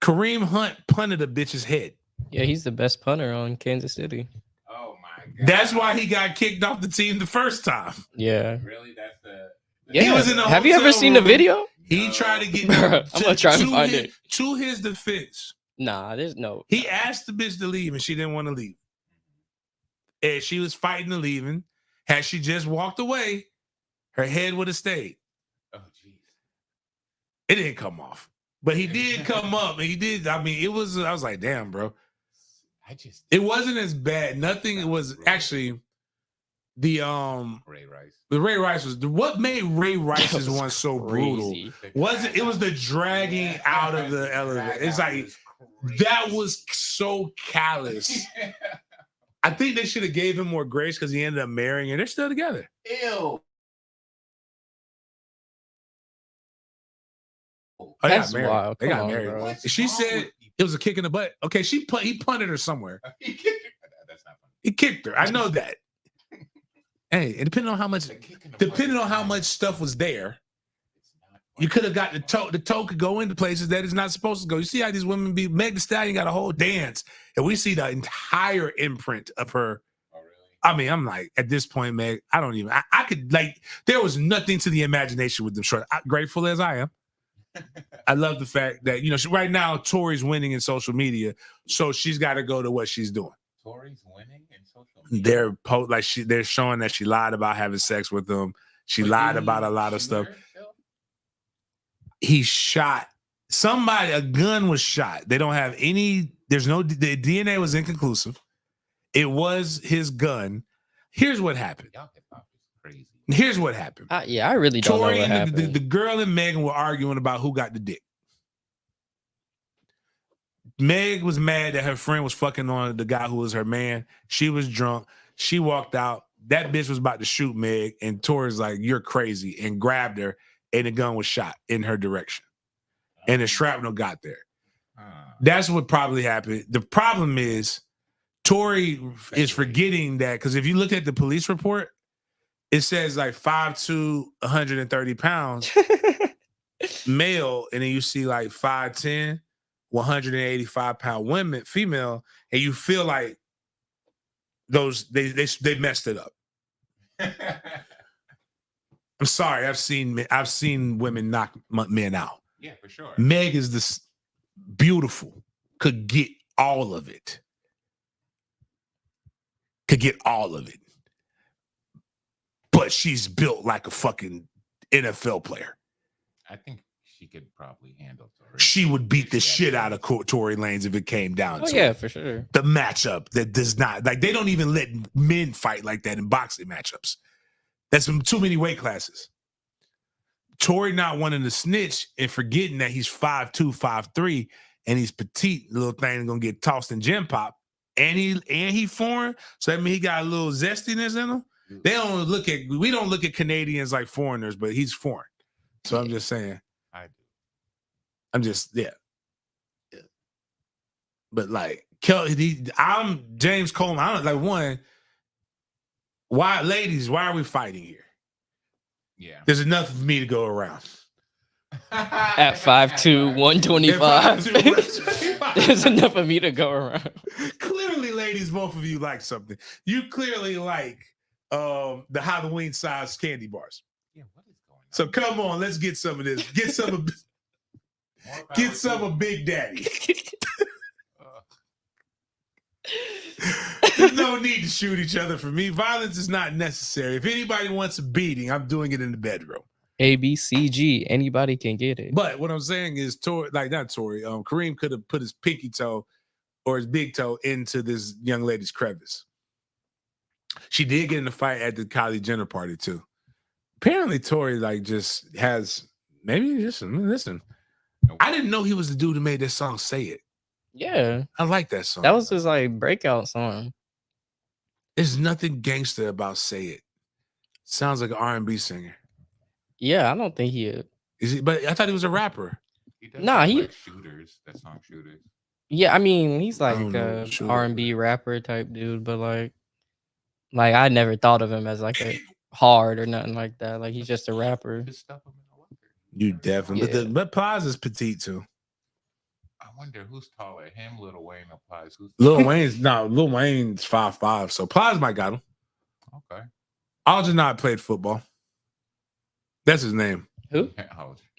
Kareem Hunt punted a bitch's head. Yeah, he's the best punter on Kansas City. Oh my god. That's why he got kicked off the team the first time. Yeah. Really? That's the Yeah. He was in the Have you ever seen the room. video? He tried to get I'm gonna try and find it. To his defense. Nah, there's no. He asked the bitch to leave and she didn't want to leave. And she was fighting to leaving. Had she just walked away, her head would have stayed. Oh jeez. It didn't come off. But he did come up and he did. I mean, I was like, damn, bro. It wasn't as bad. Nothing was actually the Ray Rice. The Ray Rice was what made Ray Rice's one so brutal. It was the dragging out of the elevator. It's like that was so callous. I think they should have gave him more grace because he ended up marrying her. They're still together. Ew. Oh, That's wild. They got Come on, married. bro. She said it was a kick in the butt. Okay, he punted her somewhere. He kicked her. That's not funny. He kicked her. I know that. Hey, and depending on how much stuff was there, you could have got the toe. The toe could go into places that it's not supposed to go. You see how these women be. Meg Thee Stallion got a whole dance, and we see the entire imprint of her. Oh, really? I mean, I'm like, at this point, Meg, I don't even. I could like. There was nothing to the imagination with them shorts. Grateful as I am, I love the fact that right now Tori's winning in social media, so she's got to go to what she's doing. Tori's winning in social media. They're showing that she lied about having sex with him. She lied about a lot of stuff. He shot somebody. A gun was shot. They don't have any. The DNA was inconclusive. It was his gun. Here's what happened. Y'all hip-hop is crazy. Here's what happened. I really don't know Tori what and happened. the girl and Megan were arguing about who got the dick. Meg was mad that her friend was fucking on the guy who was her man. She was drunk. She walked out. That bitch was about to shoot Meg, and Tori's like, "You're crazy," and grabbed her, and the gun was shot in her direction. And the shrapnel got there. That's what probably happened. The problem is Tori is forgetting that, because if you look at the police report, it says like 5'2", 130 pounds. male, and then you see like 5'10", 185-pound women, female, and you feel like those they messed it up. I'm sorry, I've seen women knock men out. Yeah, for sure. Meg is this beautiful, could get all of it. But she's built like a fucking NFL player. I think she could probably handle Tory. She would beat the shit out of Tory Lanez if it came down to it. For sure. The matchup that does not, like, they don't even let men fight like that in boxing matchups. That's too many weight classes. Tory not wanting to snitch and forgetting that he's 5'2", 5'3", and he's petite, little thing gonna get tossed in gym pop, and he foreign, so that means he got a little zestiness in him. We don't look at Canadians like foreigners, but he's foreign. So I'm just saying. I do. I'm just, yeah. But like, I'm James Coleman. I don't like one. Why, ladies, why are we fighting here? Yeah. There's enough for me to go around. At 5'2", 125. 5'2", 125. There's enough of me to go around. Clearly, ladies, both of you like something. You clearly like the Halloween size candy bars. Yeah, what is going on? So come on, let's get some of this. Get some of Big Daddy. There's no need to shoot each other for me. Violence is not necessary. If anybody wants a beating, I'm doing it in the bedroom. ABCG, anybody can get it. But what I'm saying is, Kareem could have put his pinky toe or his big toe into this young lady's crevice. She did get in a fight at the Kylie Jenner party too. Apparently, Tory just has listen. I didn't know he was the dude who made that song "Say It." Yeah, I like that song. that was his breakout song. There's nothing gangster about "Say It." Sounds like an R&B singer. Yeah, I don't think he is. He? But I thought he was a rapper. He does Shooters. That song Shooters. Yeah, I mean he's like a R&B rapper type dude, but like I never thought of him as like a hard or nothing like that. Like he's just a rapper. You definitely, but Plies is petite too. I wonder who's taller, him, Lil Wayne, or Plies? Lil Wayne's 5'5", so Plies might got him. Okay. Algernon played football. That's his name. Who?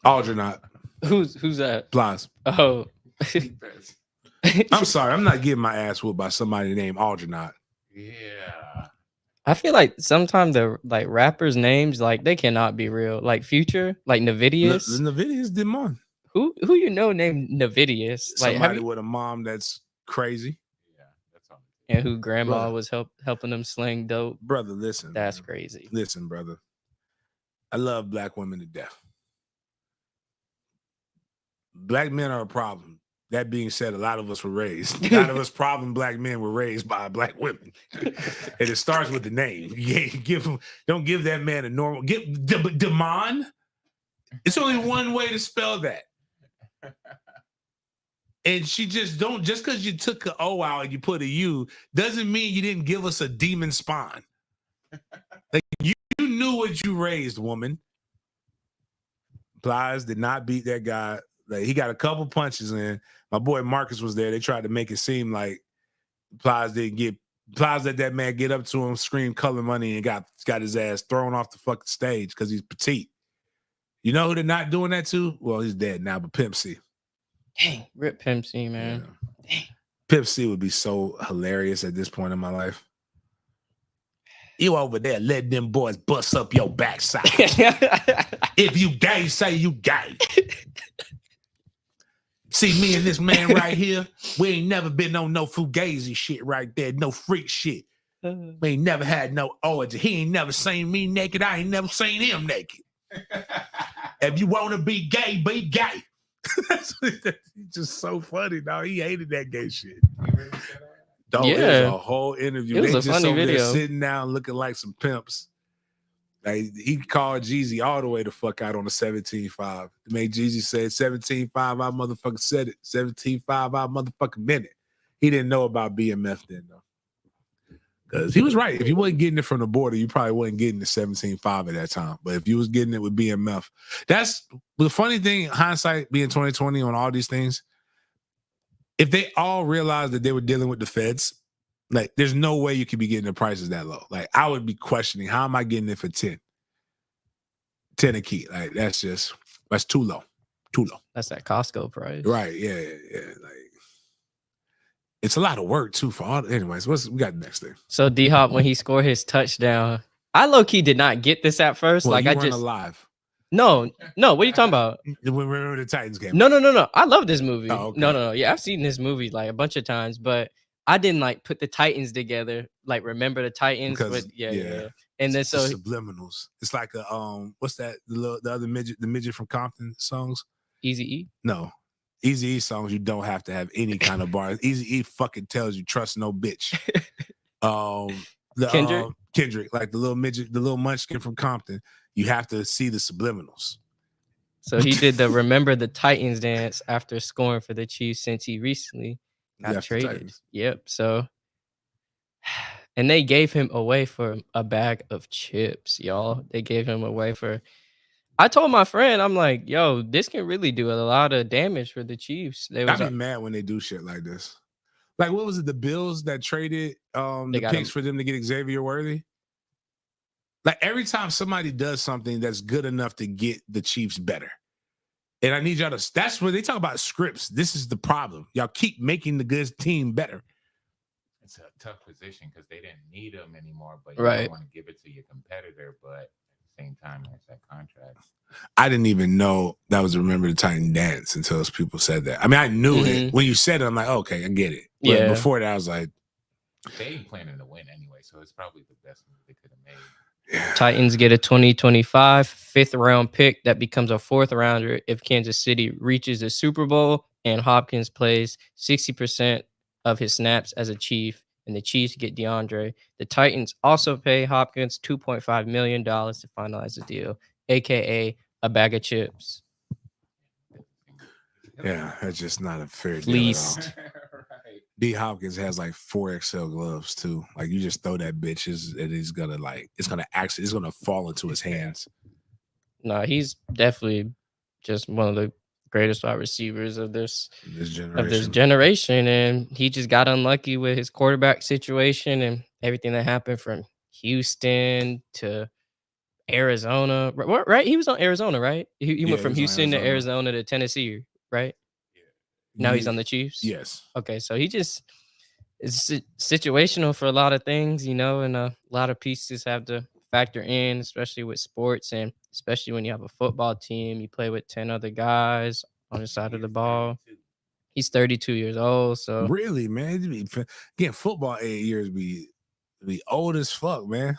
Algernon. Who's that? Plies. Oh. I'm sorry, I'm not getting my ass whooped by somebody named Algernon. Yeah. I feel like sometimes the rappers' names they cannot be real. Like Future, like Navidius. Navidius Demon. Who you know named Navidius? Somebody with a mom that's crazy. Yeah, that's all. And who grandma was helping them sling dope. Brother, listen. That's crazy. Listen, brother. I love black women to death. Black men are a problem. That being said, a lot of us problem black men were raised by black women. And it starts with the name. Don't give that man a normal, Demon. It's only one way to spell that. And she just because you took an O out and you put a U, doesn't mean you didn't give us a demon spawn. Like you knew what you raised, woman. Plies did not beat that guy. Like he got a couple punches in. My boy Marcus was there. They tried to make it seem like Plies let that man get up to him, scream color money, and got his ass thrown off the fucking stage because he's petite. You know who they're not doing that to? Well, he's dead now, but Pimp C. Dang, rip Pimp C, man. Yeah. Pimp C would be so hilarious at this point in my life. You over there letting them boys bust up your backside. If you gay, say you gay. See me and this man right here, we ain't never been on no fugazi shit right there, no freak shit. We ain't never had no origin. He ain't never seen me naked. I ain't never seen him naked. If you want to be gay, be gay. That's just so funny, dog. He hated that gay shit. Dog, it was a whole interview. It was they a just funny over there video. sitting down looking like some pimps. Like he called Jeezy all the way the fuck out on the 17.5. Made Jeezy say 17.5, I motherfucking said it. 17.5, I motherfucking meant it. He didn't know about BMF then, though. Because he was right. If you wasn't getting it from the border, you probably wasn't getting the 17.5 at that time. But if you was getting it with BMF, that's the funny thing. Hindsight being 2020 on all these things. If they all realized that they were dealing with the feds, like there's no way you could be getting the prices that low. Like I would be questioning, how am I getting it for 10 a key? Like that's too low. Too low. That's that Costco price. Right. Yeah. Like it's a lot of work too for all. Anyways, we got the next thing. So D-Hop, when he scored his touchdown, I low-key did not get this at first. Well, like you I weren't just alive. No, what are you talking about? Remember the Titans game? No. I love this movie. Oh, okay. No. Yeah, I've seen this movie like a bunch of times, but I didn't like put the Titans together. Like remember the Titans? Because, but yeah. And then so subliminals. It's like a what's that? The other midget from Compton songs. Easy E. No, Easy E songs. You don't have to have any kind of bars. Easy E fucking tells you trust no bitch. Kendrick, like the little midget, the little munchkin from Compton. You have to see the subliminals. So he did the remember the Titans dance after scoring for the Chiefs since he recently got traded. Yep. So, and they gave him away for a bag of chips, y'all. They gave him away for. I told my friend, I'm like, yo, this can really do a lot of damage for the Chiefs. I'd be mad when they do shit like this. Like, what was it? The Bills that traded the picks for them to get Xavier Worthy? Like, every time somebody does something that's good enough to get the Chiefs better. And I need y'all to, that's where they talk about scripts. This is the problem. Y'all keep making the good team better. It's a tough position because they didn't need them anymore, but you don't want to give it to your competitor, but at the same time, there's that contract. I didn't even know that was Remember the Titan dance until people said that. I mean, I knew it. When you said it, I'm like, okay, I get it. But before that, I was like, they ain't planning to win anyway, so it's probably the best move they could have made. Yeah. Titans get a 2025 5th-round pick that becomes a 4th-rounder if Kansas City reaches the Super Bowl and Hopkins plays 60% of his snaps as a Chief, and the Chiefs get DeAndre. The Titans also pay Hopkins $2.5 million to finalize the deal, a.k.a. a bag of chips. Yeah, that's just not a fair deal at all. Right. D Hopkins has like 4XL gloves too. Like you just throw that bitch, and he's gonna it's gonna fall into his hands. No, he's definitely just one of the greatest wide receivers of this generation, and he just got unlucky with his quarterback situation and everything that happened from Houston to Arizona. Right? He was on Arizona, right? He went from Houston to Arizona to Tennessee, right? Now he's on the Chiefs? Yes. Okay, so he just is situational for a lot of things, and a lot of pieces have to factor in, especially with sports, and especially when you have a football team, you play with 10 other guys on the side of the ball. He's 32 years old, so really, man, getting football 8 years be old as fuck, man.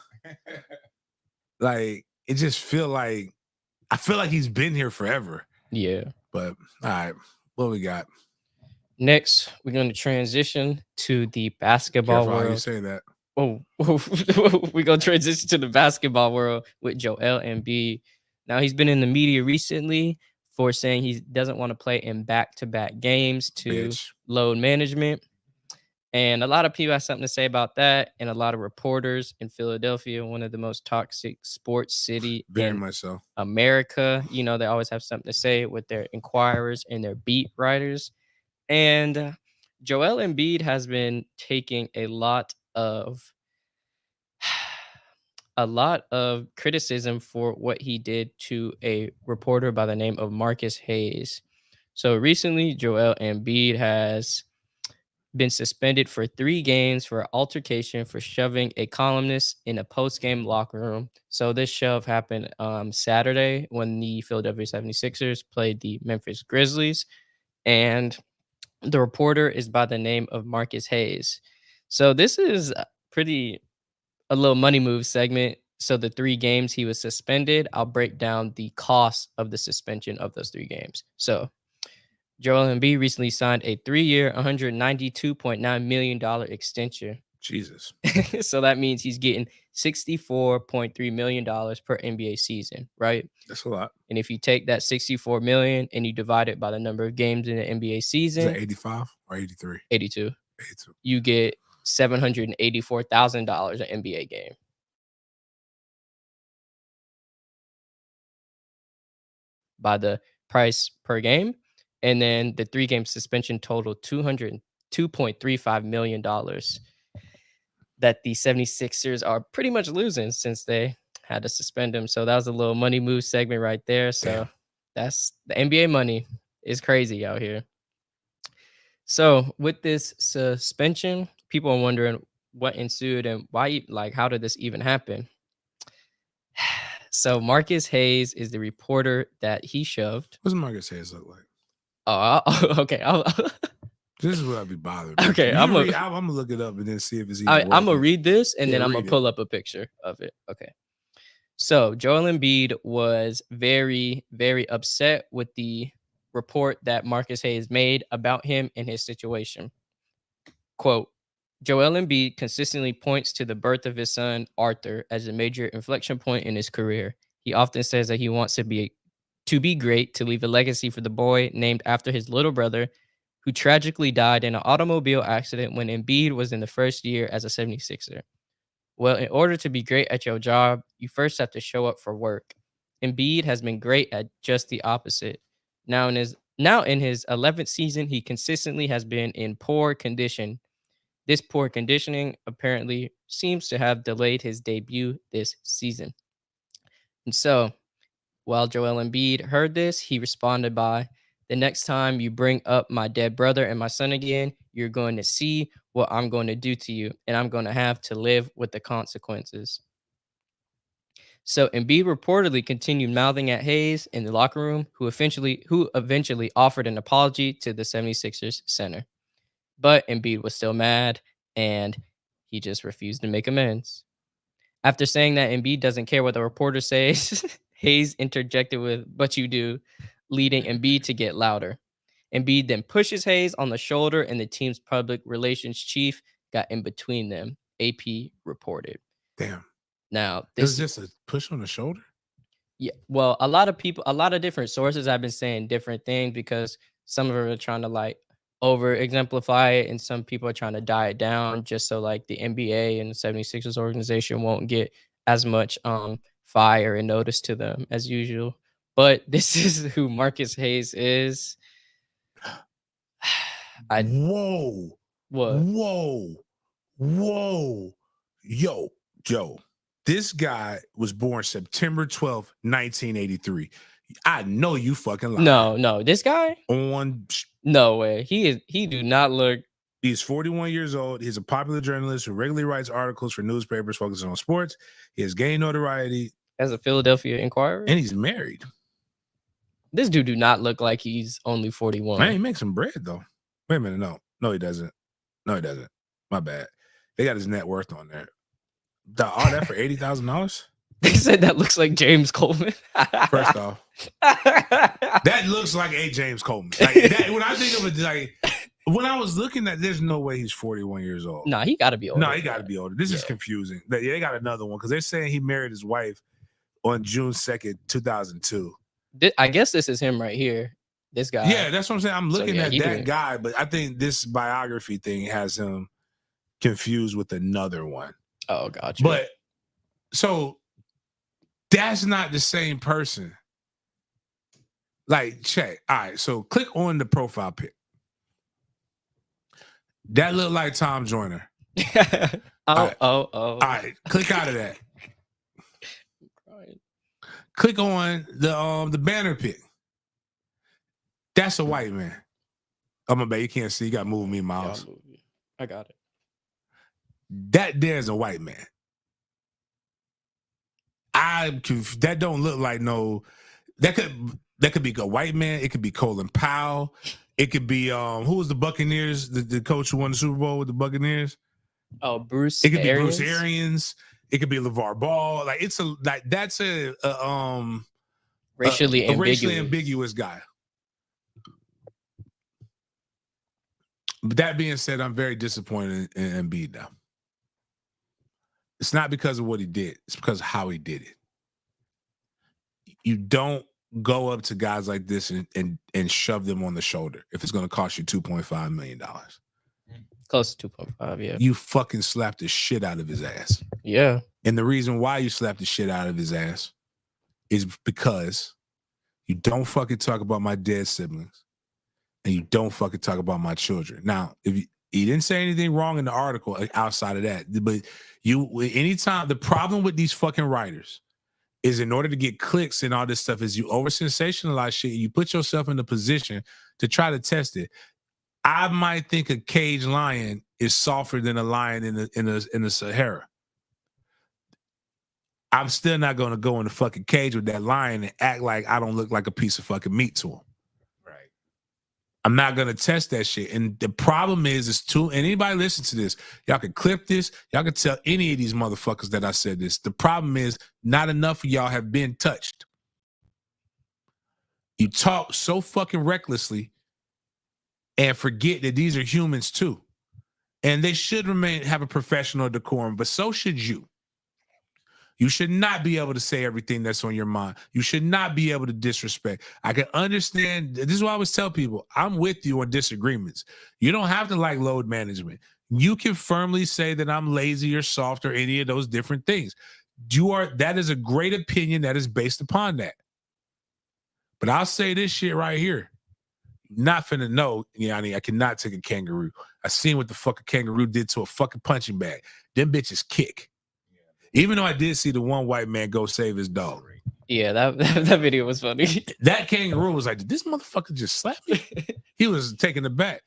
Like it just I feel like he's been here forever. Yeah. But all right, what we got? Next, we're going to transition to the basketball world. How you say that? Oh, we're going to transition to the basketball world with Joel Embiid. Now, he's been in the media recently for saying he doesn't want to play in back-to-back games to load management. And a lot of people have something to say about that, and a lot of reporters in Philadelphia, one of the most toxic sports city in America. They always have something to say with their inquirers and their beat writers. And Joel Embiid has been taking a lot of criticism for what he did to a reporter by the name of Marcus Hayes. So recently, Joel Embiid has been suspended for 3 games for altercation for shoving a columnist in a post-game locker room. So this shove happened Saturday when the Philadelphia 76ers played the Memphis Grizzlies, and the reporter is by the name of Marcus Hayes. So this is a little money move segment. So the 3 games he was suspended, I'll break down the cost of the suspension of those 3 games. So Joel Embiid recently signed a 3-year, $192.9 million extension. Jesus. So that means he's getting $64.3 million per NBA season, right? That's a lot. And if you take that $64 million and you divide it by the number of games in the NBA season, is that 85 or 83? 82. You get $784,000 an NBA game. By the price per game. And then the 3-game suspension totaled $202.35 million that the 76ers are pretty much losing since they had to suspend him. So that was a little money move segment right there. So that's the NBA money is crazy out here. So with this suspension, people are wondering what ensued and why, like, how did this even happen? So Marcus Hayes is the reporter that he shoved. What's Marcus Hayes look like? Oh, okay. This is what I'd be bothered. Okay, I'm gonna look it up and then see if it's even. I'm gonna read this and then I'm gonna read it. pull up a picture of it. Okay. So Joel Embiid was very, very upset with the report that Marcus Hayes made about him and his situation. Quote, Joel Embiid consistently points to the birth of his son, Arthur, as a major inflection point in his career. He often says that he wants to be great, to leave a legacy for the boy named after his little brother, who tragically died in an automobile accident when Embiid was in the first year as a 76er. Well, in order to be great at your job, you first have to show up for work. Embiid has been great at just the opposite. Now in his 11th season, he consistently has been in poor condition. This poor conditioning apparently seems to have delayed his debut this season. And so, while Joel Embiid heard this, he responded by, the next time you bring up my dead brother and my son again, you're going to see what I'm going to do to you, and I'm going to have to live with the consequences. So Embiid reportedly continued mouthing at Hayes in the locker room, who eventually offered an apology to the 76ers center. But Embiid was still mad, and he just refused to make amends. After saying that Embiid doesn't care what the reporter says, Hayes interjected with, but you do, leading Embiid to get louder. Embiid then pushes Hayes on the shoulder, and the team's public relations chief got in between them, AP reported. Damn. Now, this is just a push on the shoulder? Yeah, well, a lot of different sources have been saying different things because some of them are trying to like over exemplify it, and some people are trying to die it down just so like the NBA and the 76ers organization won't get as much fire and notice to them as usual. But this is who Marcus Hayes is. Whoa. What? Whoa. Yo, Joe. This guy was born September 12th, 1983. I know you fucking lying. No, this guy? No way. He do not look. He's 41 years old. He's a popular journalist who regularly writes articles for newspapers focusing on sports. He has gained notoriety as a Philadelphia Inquirer. And he's married. This dude do not look like he's only 41. Man, he makes some bread though. Wait a minute, no, he doesn't. No, he doesn't. My bad. They got his net worth on there. All that for $80,000? They said that looks like James Coleman. First off, that looks like a James Coleman. Like that, when I think of it, like when I was looking at, there's no way he's 41 years old. No, he got to be older. No, he got to be older. This is confusing. They got another one because they're saying he married his wife on June 2nd, 2002. I guess this is him right here. This guy. Yeah, that's what I'm saying. I'm looking at that guy, but I think this biography thing has him confused with another one. Oh, gotcha. But so that's not the same person. Like, check. All right, so click on the profile pic. That looked like Tom Joyner. Oh. All right, click out of that. Click on the banner pic. That's a white man. Oh, my bad. You can't see. You got to move me, Miles. I got it. That there's a white man. That don't look like no. That could be a white man. It could be Colin Powell. It could be who was the Buccaneers? The coach who won the Super Bowl with the Buccaneers. Oh, Bruce. It could be Arians? Bruce Arians. It could be LeVar Ball. Like that's a racially ambiguous guy. But that being said, I'm very disappointed in Embiid now. It's not because of what he did. It's because of how he did it. You don't go up to guys like this and shove them on the shoulder if it's going to cost you $2.5 million. Close to 2.5, yeah. You fucking slapped the shit out of his ass. Yeah. And the reason why you slapped the shit out of his ass is because you don't fucking talk about my dead siblings and you don't fucking talk about my children. Now, if you didn't say anything wrong in the article outside of that, but anytime, the problem with these fucking writers is in order to get clicks and all this stuff is you over sensationalize shit. You put yourself in a position to try to test it. I might think a caged lion is softer than a lion in the Sahara. I'm still not going to go in the fucking cage with that lion and act like I don't look like a piece of fucking meat to him. Right. I'm not going to test that shit. And the problem is and anybody listen to this, y'all can clip this. Y'all can tell any of these motherfuckers that I said this. The problem is not enough of y'all have been touched. You talk so fucking recklessly and forget that these are humans too. And they should have a professional decorum, but so should you. You should not be able to say everything that's on your mind. You should not be able to disrespect. I can understand. This is why I always tell people, I'm with you on disagreements. You don't have to like load management. You can firmly say that I'm lazy or soft or any of those different things. That is a great opinion that is based upon that. But I'll say this shit right here. Not finna know, I cannot take a kangaroo. I seen what the fuck a kangaroo did to a fucking punching bag. Them bitches kick. Even though I did see the one white man go save his dog. Yeah, that video was funny. That kangaroo was like, did this motherfucker just slap me? He was taking it back.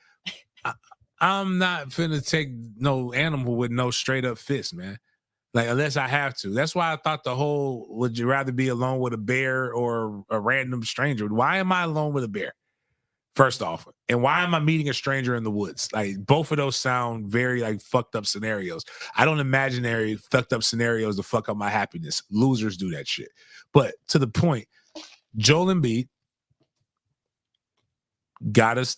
I'm not finna take no animal with no straight up fist, man. Like, unless I have to. That's why I thought the whole, would you rather be alone with a bear or a random stranger? Why am I alone with a bear? First off, and why am I meeting a stranger in the woods? Like, both of those sound very like fucked up scenarios. I don't imaginary fucked up scenarios to fuck up my happiness. Losers do that shit. But to the point, Joel Embiid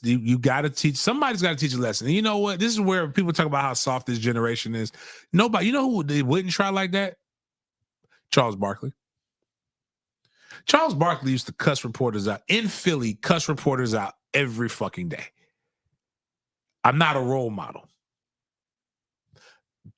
you gotta teach. Somebody's got to teach a lesson. And you know what? This is where people talk about how soft this generation is. Nobody, you know who they wouldn't try like that? Charles Barkley. Charles Barkley used to cuss reporters out in Philly, cuss reporters out every fucking day. I'm not a role model.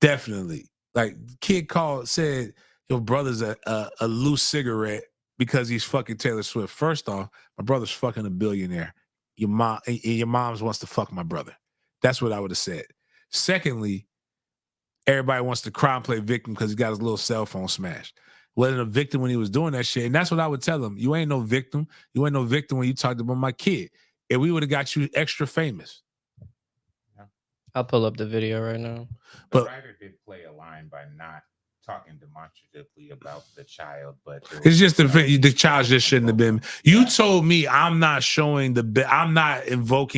Definitely. Like, kid said your brother's a loose cigarette because he's fucking Taylor Swift. First off, my brother's fucking a billionaire. Your mom's wants to fuck my brother. That's what I would have said. Secondly, everybody wants to cry and play victim because he got his little cell phone smashed. Wasn't a victim when he was doing that shit. And that's what I would tell him. You ain't no victim. You ain't no victim when you talked about my kid. And we would have got you extra famous. I'll pull up the video right now. The writer did play a line by not talking demonstratively about the child, but it's just the child just shouldn't have been. You told me I'm not showing I'm not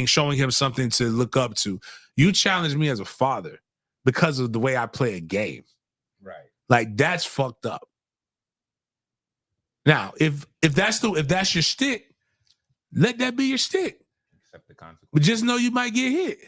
showing him something to look up to. You challenged me as a father because of the way I play a game. Right. Like, that's fucked up. Now, if that's your shtick, let that be your shtick. Accept the consequences. But just know you might get hit.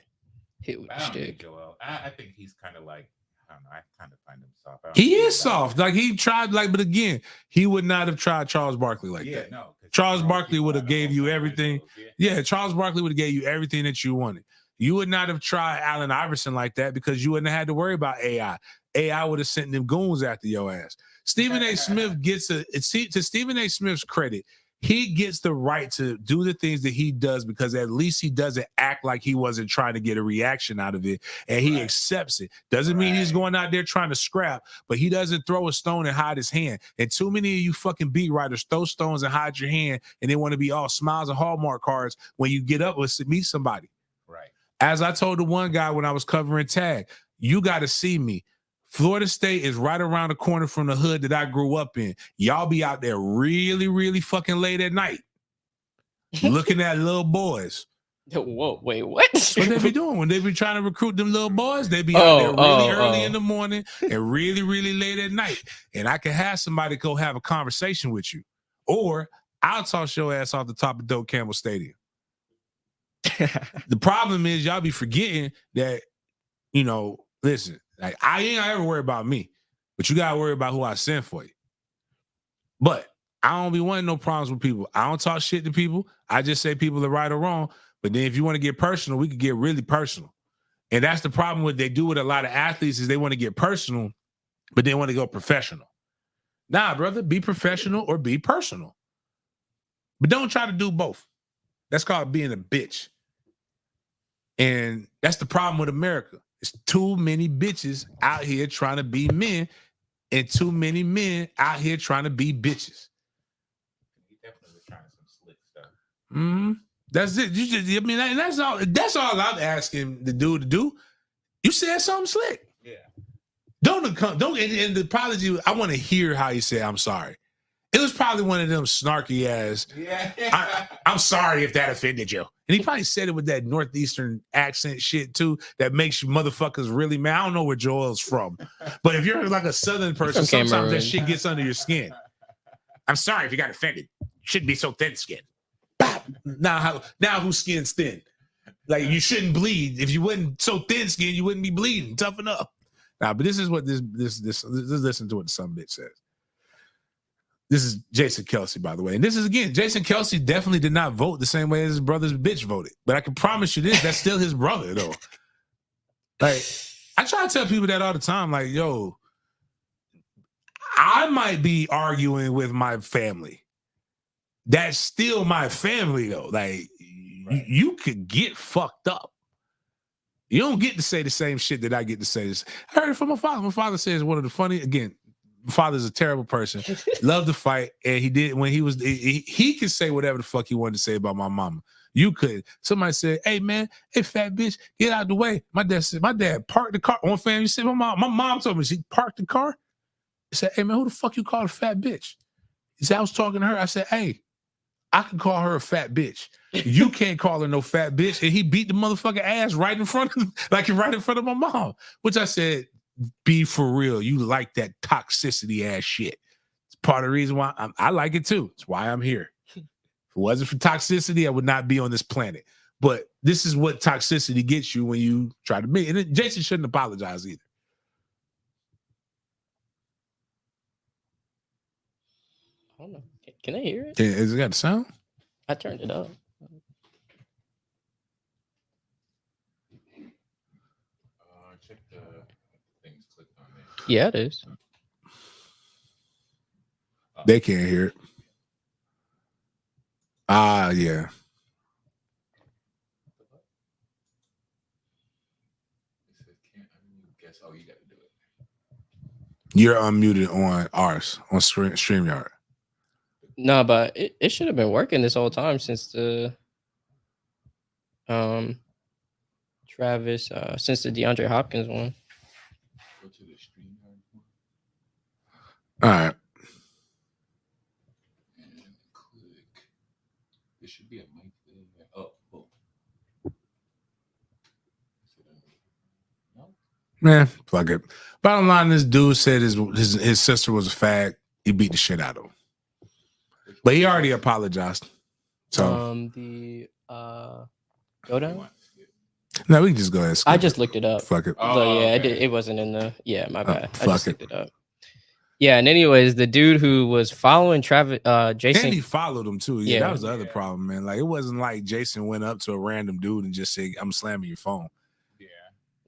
Hit with I don't shtick. think Joel. I think he's kind of like, I don't know. I kind of find him soft. He is soft. Like, he tried, but again, he would not have tried Charles Barkley like that. No. Charles Barkley would have gave you everything. Yeah, Charles Barkley would have gave you everything that you wanted. You would not have tried Allen Iverson like that because you wouldn't have had to worry about AI. AI would have sent them goons after your ass. Stephen A. Smith to Stephen A. Smith's credit, he gets the right to do the things that he does because at least he doesn't act like he wasn't trying to get a reaction out of it, and he accepts it. Doesn't mean he's going out there trying to scrap, but he doesn't throw a stone and hide his hand. And too many of you fucking beat writers throw stones and hide your hand, and they want to be all smiles and Hallmark cards when you get up or meet somebody. Right. As I told the one guy when I was covering tag, you got to see me. Florida State is right around the corner from the hood that I grew up in. Y'all be out there really, really fucking late at night looking at little boys. Whoa, wait, what? That's what they be doing when they be trying to recruit them little boys. They be out there really early in the morning and really, really late at night. And I can have somebody go have a conversation with you. Or I'll toss your ass off the top of Doak Campbell Stadium. The problem is y'all be forgetting that, listen, like, I ain't ever worry about me, but you gotta worry about who I send for you. But I don't be wanting no problems with people. I don't talk shit to people. I just say people are right or wrong. But then if you want to get personal, we could get really personal. And that's the problem with they do with a lot of athletes is they want to get personal, but they want to go professional. Nah, brother, be professional or be personal. But don't try to do both. That's called being a bitch. And that's the problem with America. It's too many bitches out here trying to be men and too many men out here trying to be bitches. He definitely was trying some slick stuff. Mm-hmm. That's it. You just, I mean, that's all. That's all I'm asking the dude to do. You said something slick. Yeah. Don't. And the apology. I want to hear how you say I'm sorry. It was probably one of them snarky ass. Yeah. I'm sorry if that offended you. And he probably said it with that northeastern accent shit too. That makes you motherfuckers really mad. I don't know where Joel's from, but if you're like a southern person, sometimes that shit gets under your skin. I'm sorry if you got offended. You shouldn't be so thin-skinned. Now whose skin's thin? Like you shouldn't bleed. If you wasn't so thin-skinned, you wouldn't be bleeding. Toughen up. Nah, but this is what this listen to what the son bitch says. This is Jason Kelce, by the way. And this is, again, Jason Kelce definitely did not vote the same way as his brother's bitch voted. But I can promise you this, that's still his brother, though. Like, I try to tell people that all the time. Like, yo, I might be arguing with my family. That's still my family, though. Like, right. You could get fucked up. You don't get to say the same shit that I get to say. I heard it from my father. My father says one of the funny, again, my father's a terrible person. Loved to fight, and he did when he was. He could say whatever the fuck he wanted to say about my mama. You could. Somebody said, "Hey man, hey fat bitch, get out the way." My dad said, "My dad parked the car." On family, you said, "My mom told me she parked the car." He said, "Hey man, who the fuck you call a fat bitch?" He said, "I was talking to her." I said, "Hey, I can call her a fat bitch. You can't call her no fat bitch." And he beat the motherfucking ass right in front of, right in front of my mom. Which I said, be for real. You like that toxicity ass shit. It's part of the reason why I like it too. It's why I'm here. If it wasn't for toxicity, I would not be on this planet. But this is what toxicity gets you when you try to be. And Jason shouldn't apologize either. I don't know. Can I hear it? Has it got the sound? I turned it up. Check the things clicked on there. Yeah, it is. They can't hear it. Yeah. Oh, you got to do it. You're unmuted on ours, on StreamYard. No, but it should have been working this whole time since the Travis, since the DeAndre Hopkins one. Go to the StreamYard one. All right. And click. There should be a mic there. Oh, boom. No? Man, fuck it. Bottom line, this dude said his sister was a fag. He beat the shit out of him. But he already apologized. So go down. No, we can just go ahead. I just looked it up. Fuck it. So yeah, okay. it wasn't in the. Yeah, my bad. I fuck just looked it up. Yeah, and anyways, the dude who was following Travis, Jason, and he followed him too. Yeah, Yeah. that was the other problem, man. Like it wasn't like Jason went up to a random dude and just said, "I'm slamming your phone." Yeah.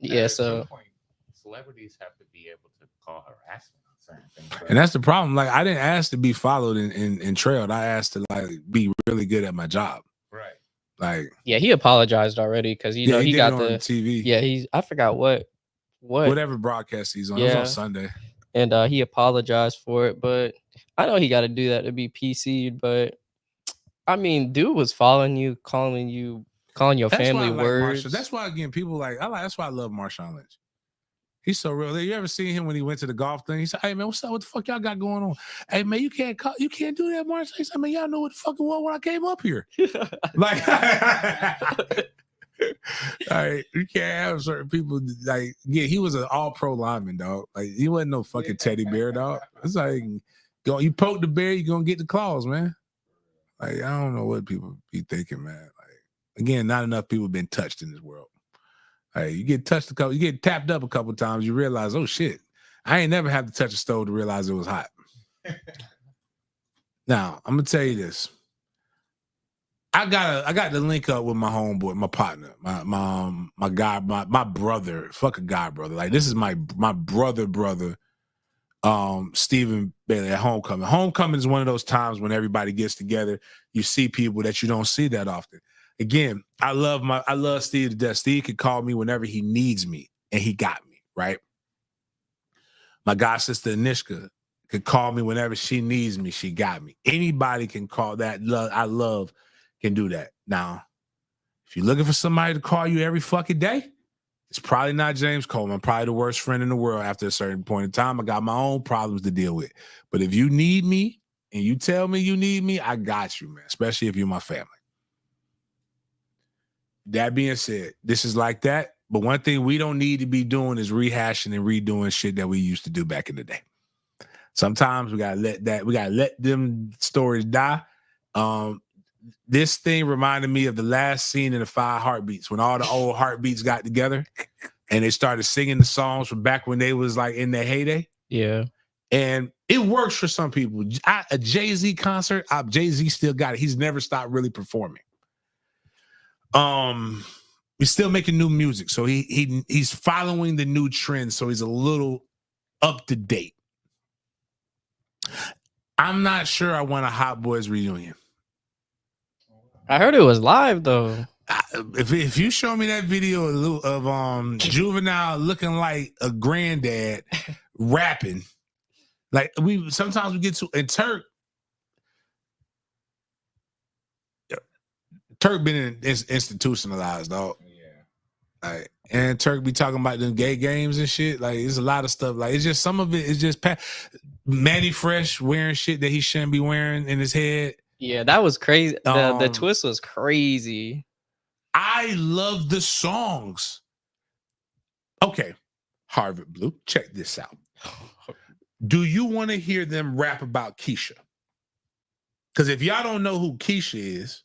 Yeah, At so some point, celebrities have to be able to call harassment on certain things. And that's the problem. Like I didn't ask to be followed and trailed. I asked to like be really good at my job. Right. Like yeah, he apologized already because you know he did got it on the TV. Yeah, I forgot what Whatever broadcast he's on. It was Yeah. on Sunday. and he apologized for it, but I know he got to do that to be PC'd. But I mean, dude was following you, calling your That's family why I like words. Marshawn. That's why again people that's why I love Marshawn Lynch. He's so real. You ever seen him when he went to the golf thing? He said, "Hey man, what's up? What the fuck y'all got going on? Hey man, you can't do that, Marshawn." He said, "Man, y'all know what the fuck it was when I came up here." Like, all right, you can't have certain people like. Yeah, he was an all-pro lineman, dog. Like he wasn't no fucking teddy bear, dog. It's like you poke the bear, you're gonna get the claws, man. Like I don't know what people be thinking, man. Like again, not enough people been touched in this world. Hey, you get tapped up a couple times, you realize, oh shit, I ain't never had to touch a stove to realize it was hot. Now, I'm gonna tell you this. I got to link up with my homeboy, my partner, my guy, my brother, fuck a guy brother. Like this is my brother, Stephen Bailey at Homecoming. Homecoming is one of those times when everybody gets together. You see people that you don't see that often. Again, I love Steve to death. Steve can call me whenever he needs me, and he got me, right? My god sister Anishka could call me whenever she needs me. She got me. Anybody can call that. I love can do that. Now, if you're looking for somebody to call you every fucking day, it's probably not James Coleman. I'm probably the worst friend in the world after a certain point in time. I got my own problems to deal with. But if you need me and you tell me you need me, I got you, man, especially if you're my family. That being said, this is like that. But one thing we don't need to be doing is rehashing and redoing shit that we used to do back in the day. Sometimes we gotta let them stories die. This thing reminded me of the last scene in the 5 Heartbeats when all the old Heartbeats got together and they started singing the songs from back when they was like in their heyday. Yeah. And it works for some people. A Jay-Z concert, Jay-Z still got it. He's never stopped really performing. He's still making new music. So he's following the new trends. So he's a little up to date. I'm not sure I want a Hot Boys reunion. I heard it was live though. If you show me that video of Juvenile looking like a granddad rapping, like sometimes we get to, and Turk been institutionalized, dog. Yeah. Like, and Turk be talking about them gay games and shit. Like, there's a lot of stuff. Like, it's just some of it is just Manny Fresh wearing shit that he shouldn't be wearing in his head. Yeah, that was crazy. The twist was crazy. I love the songs. Okay, Harvard Blue, check this out. Do you want to hear them rap about Keisha? Because if y'all don't know who Keisha is,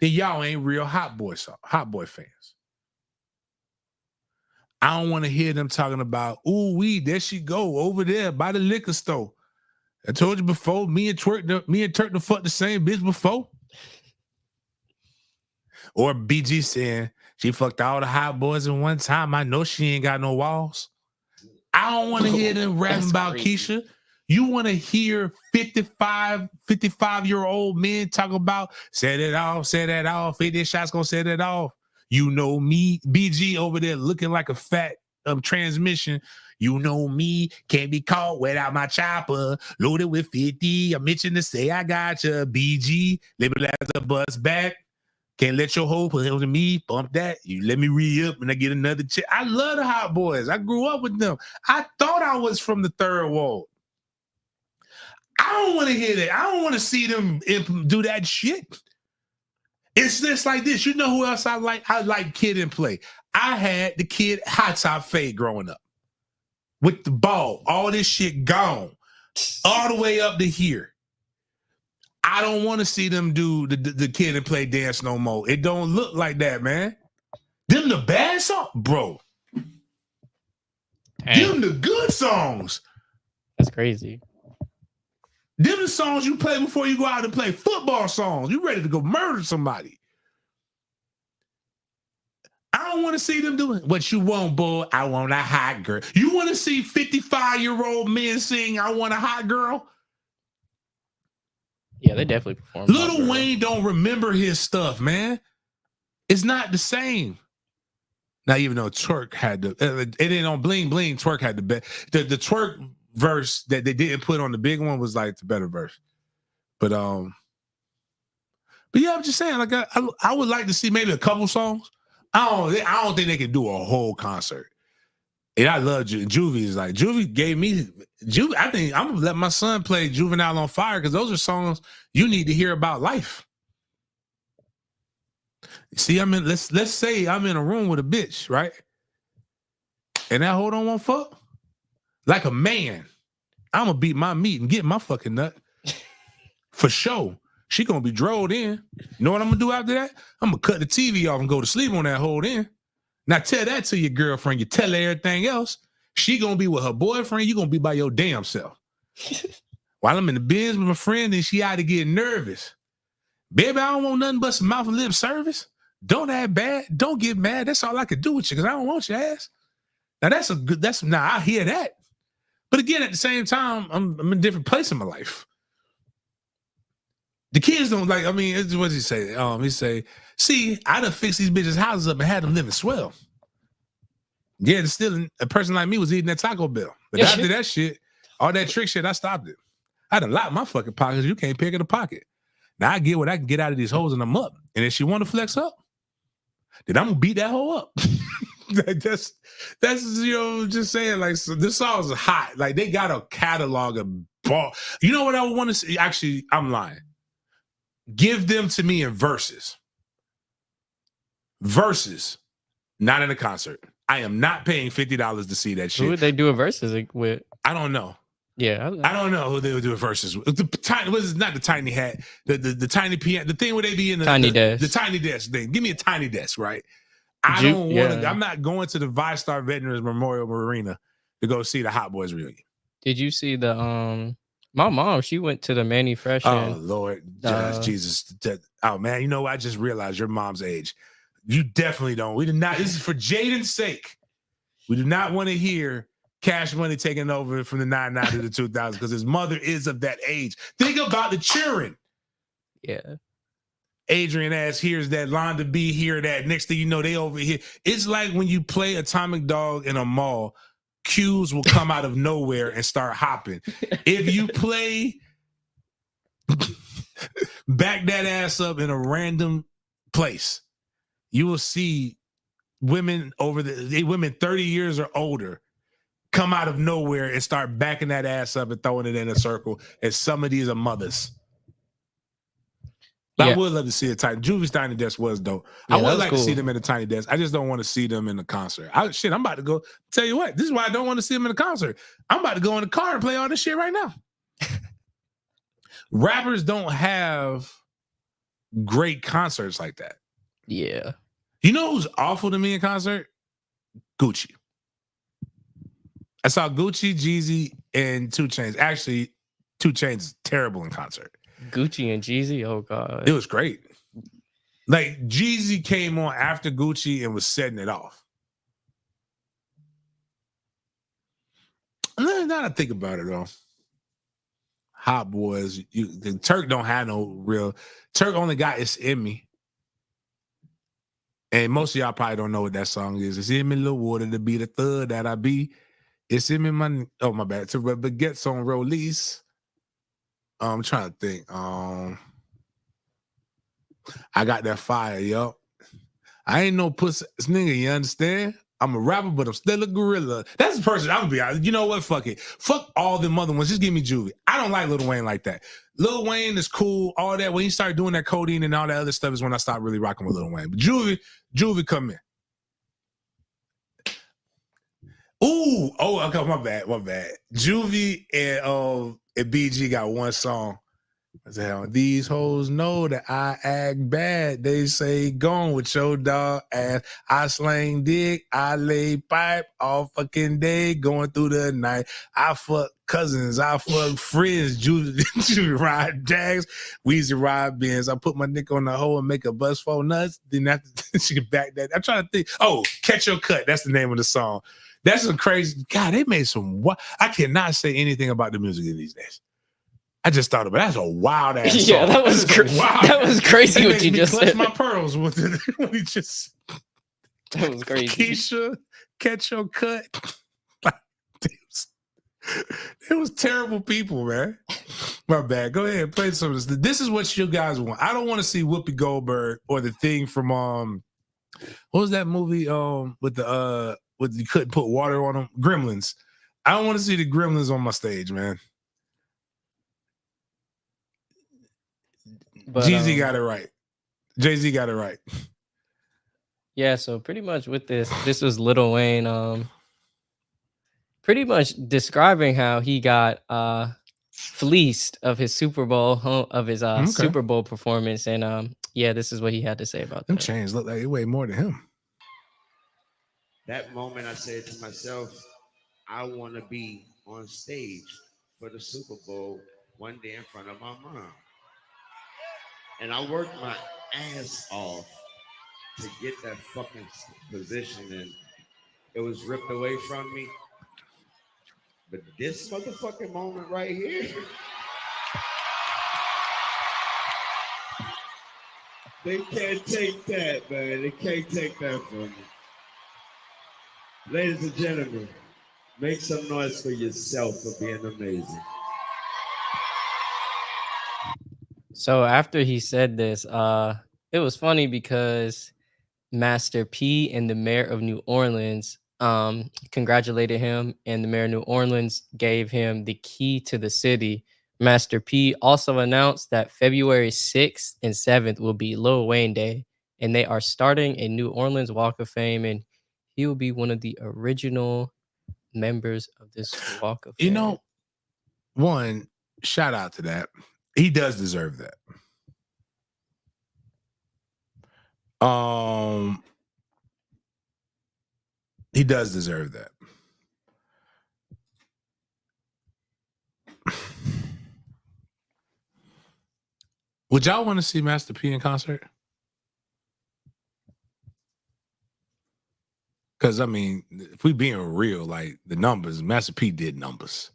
then y'all ain't real Hot Boy fans. I don't want to hear them talking about, ooh, there she go over there by the liquor store. I told you before, me and Turk the fuck the same bitch before. Or BG saying she fucked all the hot boys in one time. I know she ain't got no walls. I don't want to hear them rapping about crazy. Keisha. You want to hear 55-year-old men talk about set it off, 50 shots gonna set it off. You know me, BG over there looking like a fat transmission. You know me, can't be caught without my chopper. Loaded with 50. I'm itching to say I got you. BG, label as a bus back. Can't let your hoe put on me. Bump that. You let me re-up and I get another check. I love the Hot Boys. I grew up with them. I thought I was from the third wall. I don't want to hear that. I don't want to see them do that shit. It's just like this. You know who else I like? I like Kid and Play. I had the Kid Hot Top Fade growing up. With the ball, all this shit gone, all the way up to here. I don't want to see them do the Kid and Play dance no more. It don't look like that, man. Them the bad songs, bro. Them the good songs. That's crazy. Them the songs you play before you go out and play football songs. You ready to go murder somebody. I don't want to see them doing what you want, boy. I want a hot girl. You want to see 55-year-old men sing I want a hot girl? Yeah, they definitely perform. Lil Wayne don't remember his stuff, man. It's not the same. Now, even though Twerk had it ain't on Bling Bling, Twerk had the best. The Twerk verse that they didn't put on the big one was like the better verse. But yeah, I'm just saying, like I would like to see maybe a couple songs. I don't think they can do a whole concert. And I love Juvie. Is like Juvie gave me Juvie. I think I'm gonna let my son play Juvenile on Fire because those are songs you need to hear about life. See, let's say I'm in a room with a bitch, right? And that hold on won't fuck. Like a man, I'm gonna beat my meat and get my fucking nut. For sure. She gonna be drilled in. You know what I'm gonna do after that? I'm gonna cut the TV off and go to sleep on that whole then. Now tell that to your girlfriend. You tell her everything else. She gonna be with her boyfriend. You gonna be by your damn self. While I'm in the bins with my friend and she out to get nervous. Baby, I don't want nothing but some mouth and lip service. Don't act bad. Don't get mad. That's all I could do with you because I don't want your ass. Now I hear that. But again, at the same time, I'm in a different place in my life. The kids don't like, I mean, what does he say? He say, see, I done fixed these bitches' houses up and had them living swell. Yeah, still a person like me was eating that Taco Bell. But after that shit, all that trick shit, I stopped it. I done locked my fucking pockets. You can't pick in the pocket. Now I get what I can get out of these hoes and I'm up. And if she want to flex up, then I'm gonna beat that hoe up. that's just saying, like, so this song is hot. Like, they got a catalog of ball. You know what I want to see? Actually, I'm lying. Give them to me in verses. Verses, not in a concert. I am not paying $50 to see that shit. Who would they do a verses with? I don't know. Yeah, I don't know who they would do a verses with. The tiny, not the tiny hat, the tiny piano, the thing where they be in the tiny desk. The tiny desk thing. Give me a tiny desk, right? I don't want to. I'm not going to the ViStar Veterans Memorial Arena to go see the Hot Boys reunion. Did you see the my mom? She went to the Manny Fresh. Oh Lord, Jesus! Oh man, you know what? I just realized your mom's age. You definitely don't. We did not. This is for Jaden's sake. We do not want to hear Cash Money taking over from the 99 to the 2000s because his mother is of that age. Think about the children. Yeah. Adrian ass hears that, Londa B hear that. Next thing you know, they over here. It's like when you play Atomic Dog in a mall, cues will come out of nowhere and start hopping. If you play Back That Ass Up in a random place, you will see women women 30 years or older come out of nowhere and start backing that ass up and throwing it in a circle. And some of these are mothers. Yeah. I would love to see a tiny. Juvie's Tiny Desk was dope. Yeah, I would like to see them in a tiny desk. I just don't want to see them in a concert. I'm about to go. Tell you what, this is why I don't want to see them in a concert. I'm about to go in the car and play all this shit right now. Rappers don't have great concerts like that. Yeah. You know who's awful to me in concert? Gucci. I saw Gucci, Jeezy, and 2 Chainz. Actually, 2 Chainz is terrible in concert. Gucci and Jeezy, oh god. It was great. Like, Jeezy came on after Gucci and was setting it off. Now that I think about it, though, Hot Boys, the Turk don't have no real. Turk only got It's In Me. And most of y'all probably don't know what that song is. It's in me, little water to be the thug that I be. It's in me, my bad. To Baguettes on release. I'm trying to think. I got that fire, yo. I ain't no pussy nigga, you understand? I'm a rapper, but I'm still a gorilla. That's the person I'm gonna be honest. You know what? Fuck it. Fuck all them other ones. Just give me Juvie. I don't like Lil Wayne like that. Lil Wayne is cool, all that. When he started doing that codeine and all that other stuff is when I stopped really rocking with Lil Wayne. But Juvie come in. Ooh, okay, my bad. Juvie and BG got one song. I said, these hoes know that I act bad. They say, gone with your dog ass. I slang dick, I lay pipe all fucking day, going through the night. I fuck cousins, I fuck friends. Judy ride Jags, Weezy ride Benz. I put my dick on the hole and make a bus for nuts. Then after she can back that. I'm trying to think. Oh, Catch Your Cut. That's the name of the song. That's a crazy. God, they made some. I cannot say anything about the music in these days. I just thought about it. That's a wild ass song. Yeah, that was crazy what you just said. My pearls with it when he just. That was crazy. Keisha, Catch Your Cut. It was terrible people, man. My bad. Go ahead, play some of this. This is what you guys want. I don't want to see Whoopi Goldberg or the thing from what was that movie with you couldn't put water on them? Gremlins. I don't want to see the Gremlins on my stage, man. But Jay-Z got it right. Jay-Z got it right. Yeah, so pretty much with this was Lil Wayne pretty much describing how he got fleeced of his Super Bowl Super Bowl performance, and yeah, this is what he had to say about them that. chains look like it weigh more than him. That moment I said to myself, I want to be on stage for the Super Bowl one day in front of my mom. And I worked my ass off to get that fucking position, and it was ripped away from me. But this motherfucking moment right here, they can't take that, man. They can't take that from me. Ladies and gentlemen, make some noise for yourself for being amazing. So after he said this, it was funny because Master P and the mayor of New Orleans congratulated him, and the mayor of New Orleans gave him the key to the city. Master P also announced that February 6th and 7th will be Lil Wayne Day, and they are starting a New Orleans Walk of Fame, and he will be one of the original members of this Walk of Fame. You know, one, shout out to that. He does deserve that. He does deserve that. Would y'all want to see Master P in concert? Because, I mean, if we being real, like the numbers, Master P did numbers.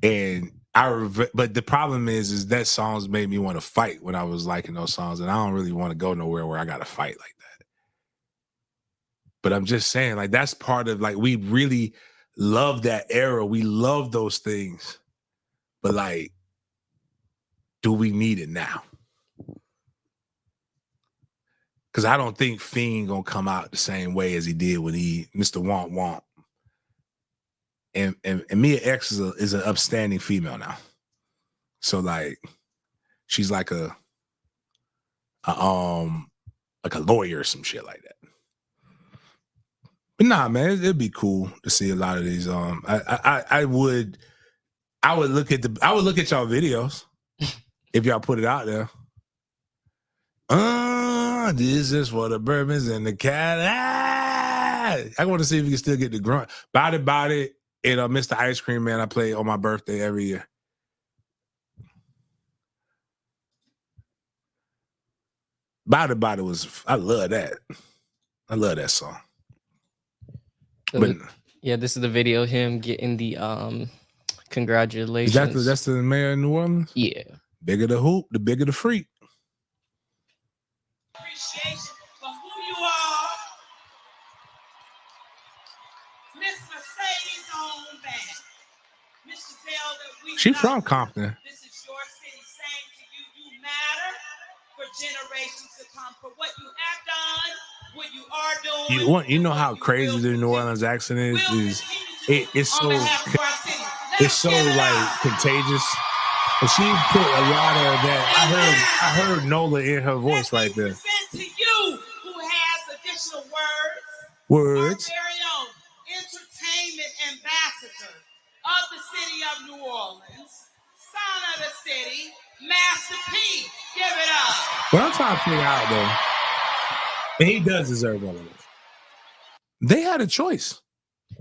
And but the problem is that songs made me want to fight when I was liking those songs. And I don't really want to go nowhere where I got to fight like that. But I'm just saying, like, that's part of, like, we really love that era. We love those things. But, like, do we need it now? Because I don't think Fiend gonna come out the same way as he did when he Mr. Womp Womp. And Mia X is an upstanding female now. So, like, she's like a lawyer or some shit like that. But nah, man, it'd be cool to see a lot of these. I would look at y'all videos if y'all put it out there. This is for the bourbons and the cat. I want to see if you can still get the grunt. Body. And Mr. Ice Cream Man, I play on my birthday every year. Body was, I love that. I love that song. So but yeah, this is the video of him getting the congratulations. That's the mayor of New Orleans? Yeah. Bigger the hoop, the bigger the freak. Appreciation for who you are. Miss Mercedes on back. Mr. Tell that we She from Compton. This is your city saying to you, you matter for generations to come. For what you have done, what you are doing. You know how crazy the New Orleans accent is it's so like contagious. And she put a lot of that. I heard Nola in her voice right there. To you who has additional words. Words. Our very own entertainment ambassador of the city of New Orleans, son of the city, Master P. Give it up. What I'm trying to figure out though, and he does deserve all of this. They had a choice.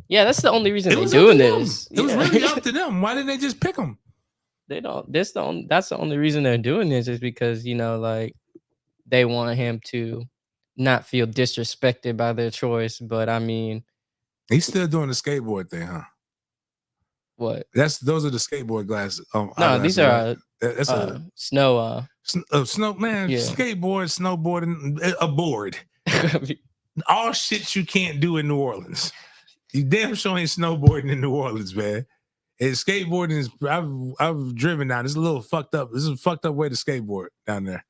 Yeah, that's the only reason they're doing this. It was really up to them. Why didn't they just pick them? They don't. That's the only reason they're doing this is because, you know, like they want him to not feel disrespected by their choice. But I mean, he's still doing the skateboard thing, huh? What? Those are the skateboard glasses. No, these are that's a snow. Snow man, yeah. Skateboard, snowboarding, a board. All shit you can't do in New Orleans. You damn sure ain't snowboarding in New Orleans, man. And skateboarding is, I've driven down. It's a little fucked up. This is a fucked up way to skateboard down there.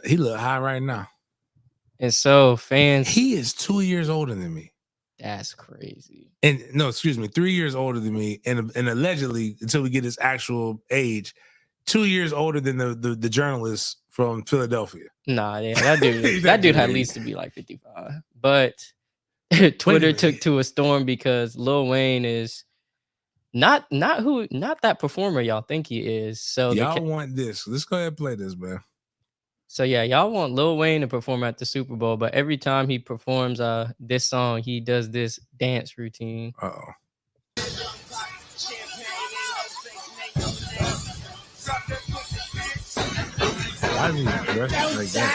He look high right now. And so fans, he is 2 years older than me. That's crazy. And no, excuse me, 3 years older than me. And allegedly, until we get his actual age, 2 years older than the journalist from Philadelphia. Nah, yeah, that dude had at least to be like 55. But Twitter took to a storm because Lil Wayne is not that performer y'all think he is. So y'all want this. Let's go ahead and play this, man. So yeah, y'all want Lil Wayne to perform at the Super Bowl, but every time he performs this song, he does this dance routine. Uh-oh. Why is he dressed like that?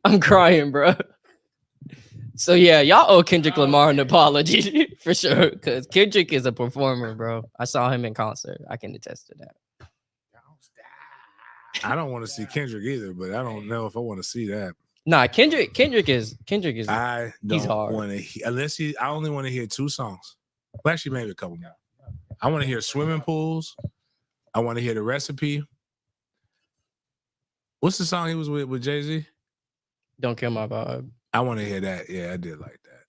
I'm crying, bro. So yeah, y'all owe Kendrick Lamar an apology for sure, because Kendrick is a performer, bro. I saw him in concert. I can attest to that. I don't want to see Kendrick either, but I don't know if I want to see that. Nah, Kendrick is. I He's don't hard. want to I only want to hear 2 songs. Well, actually, maybe a couple more. I want to hear Swimming Pools. I want to hear The Recipe. What's the song he was with Jay-Z? Don't Kill My Vibe. I want to hear that. Yeah, I did like that.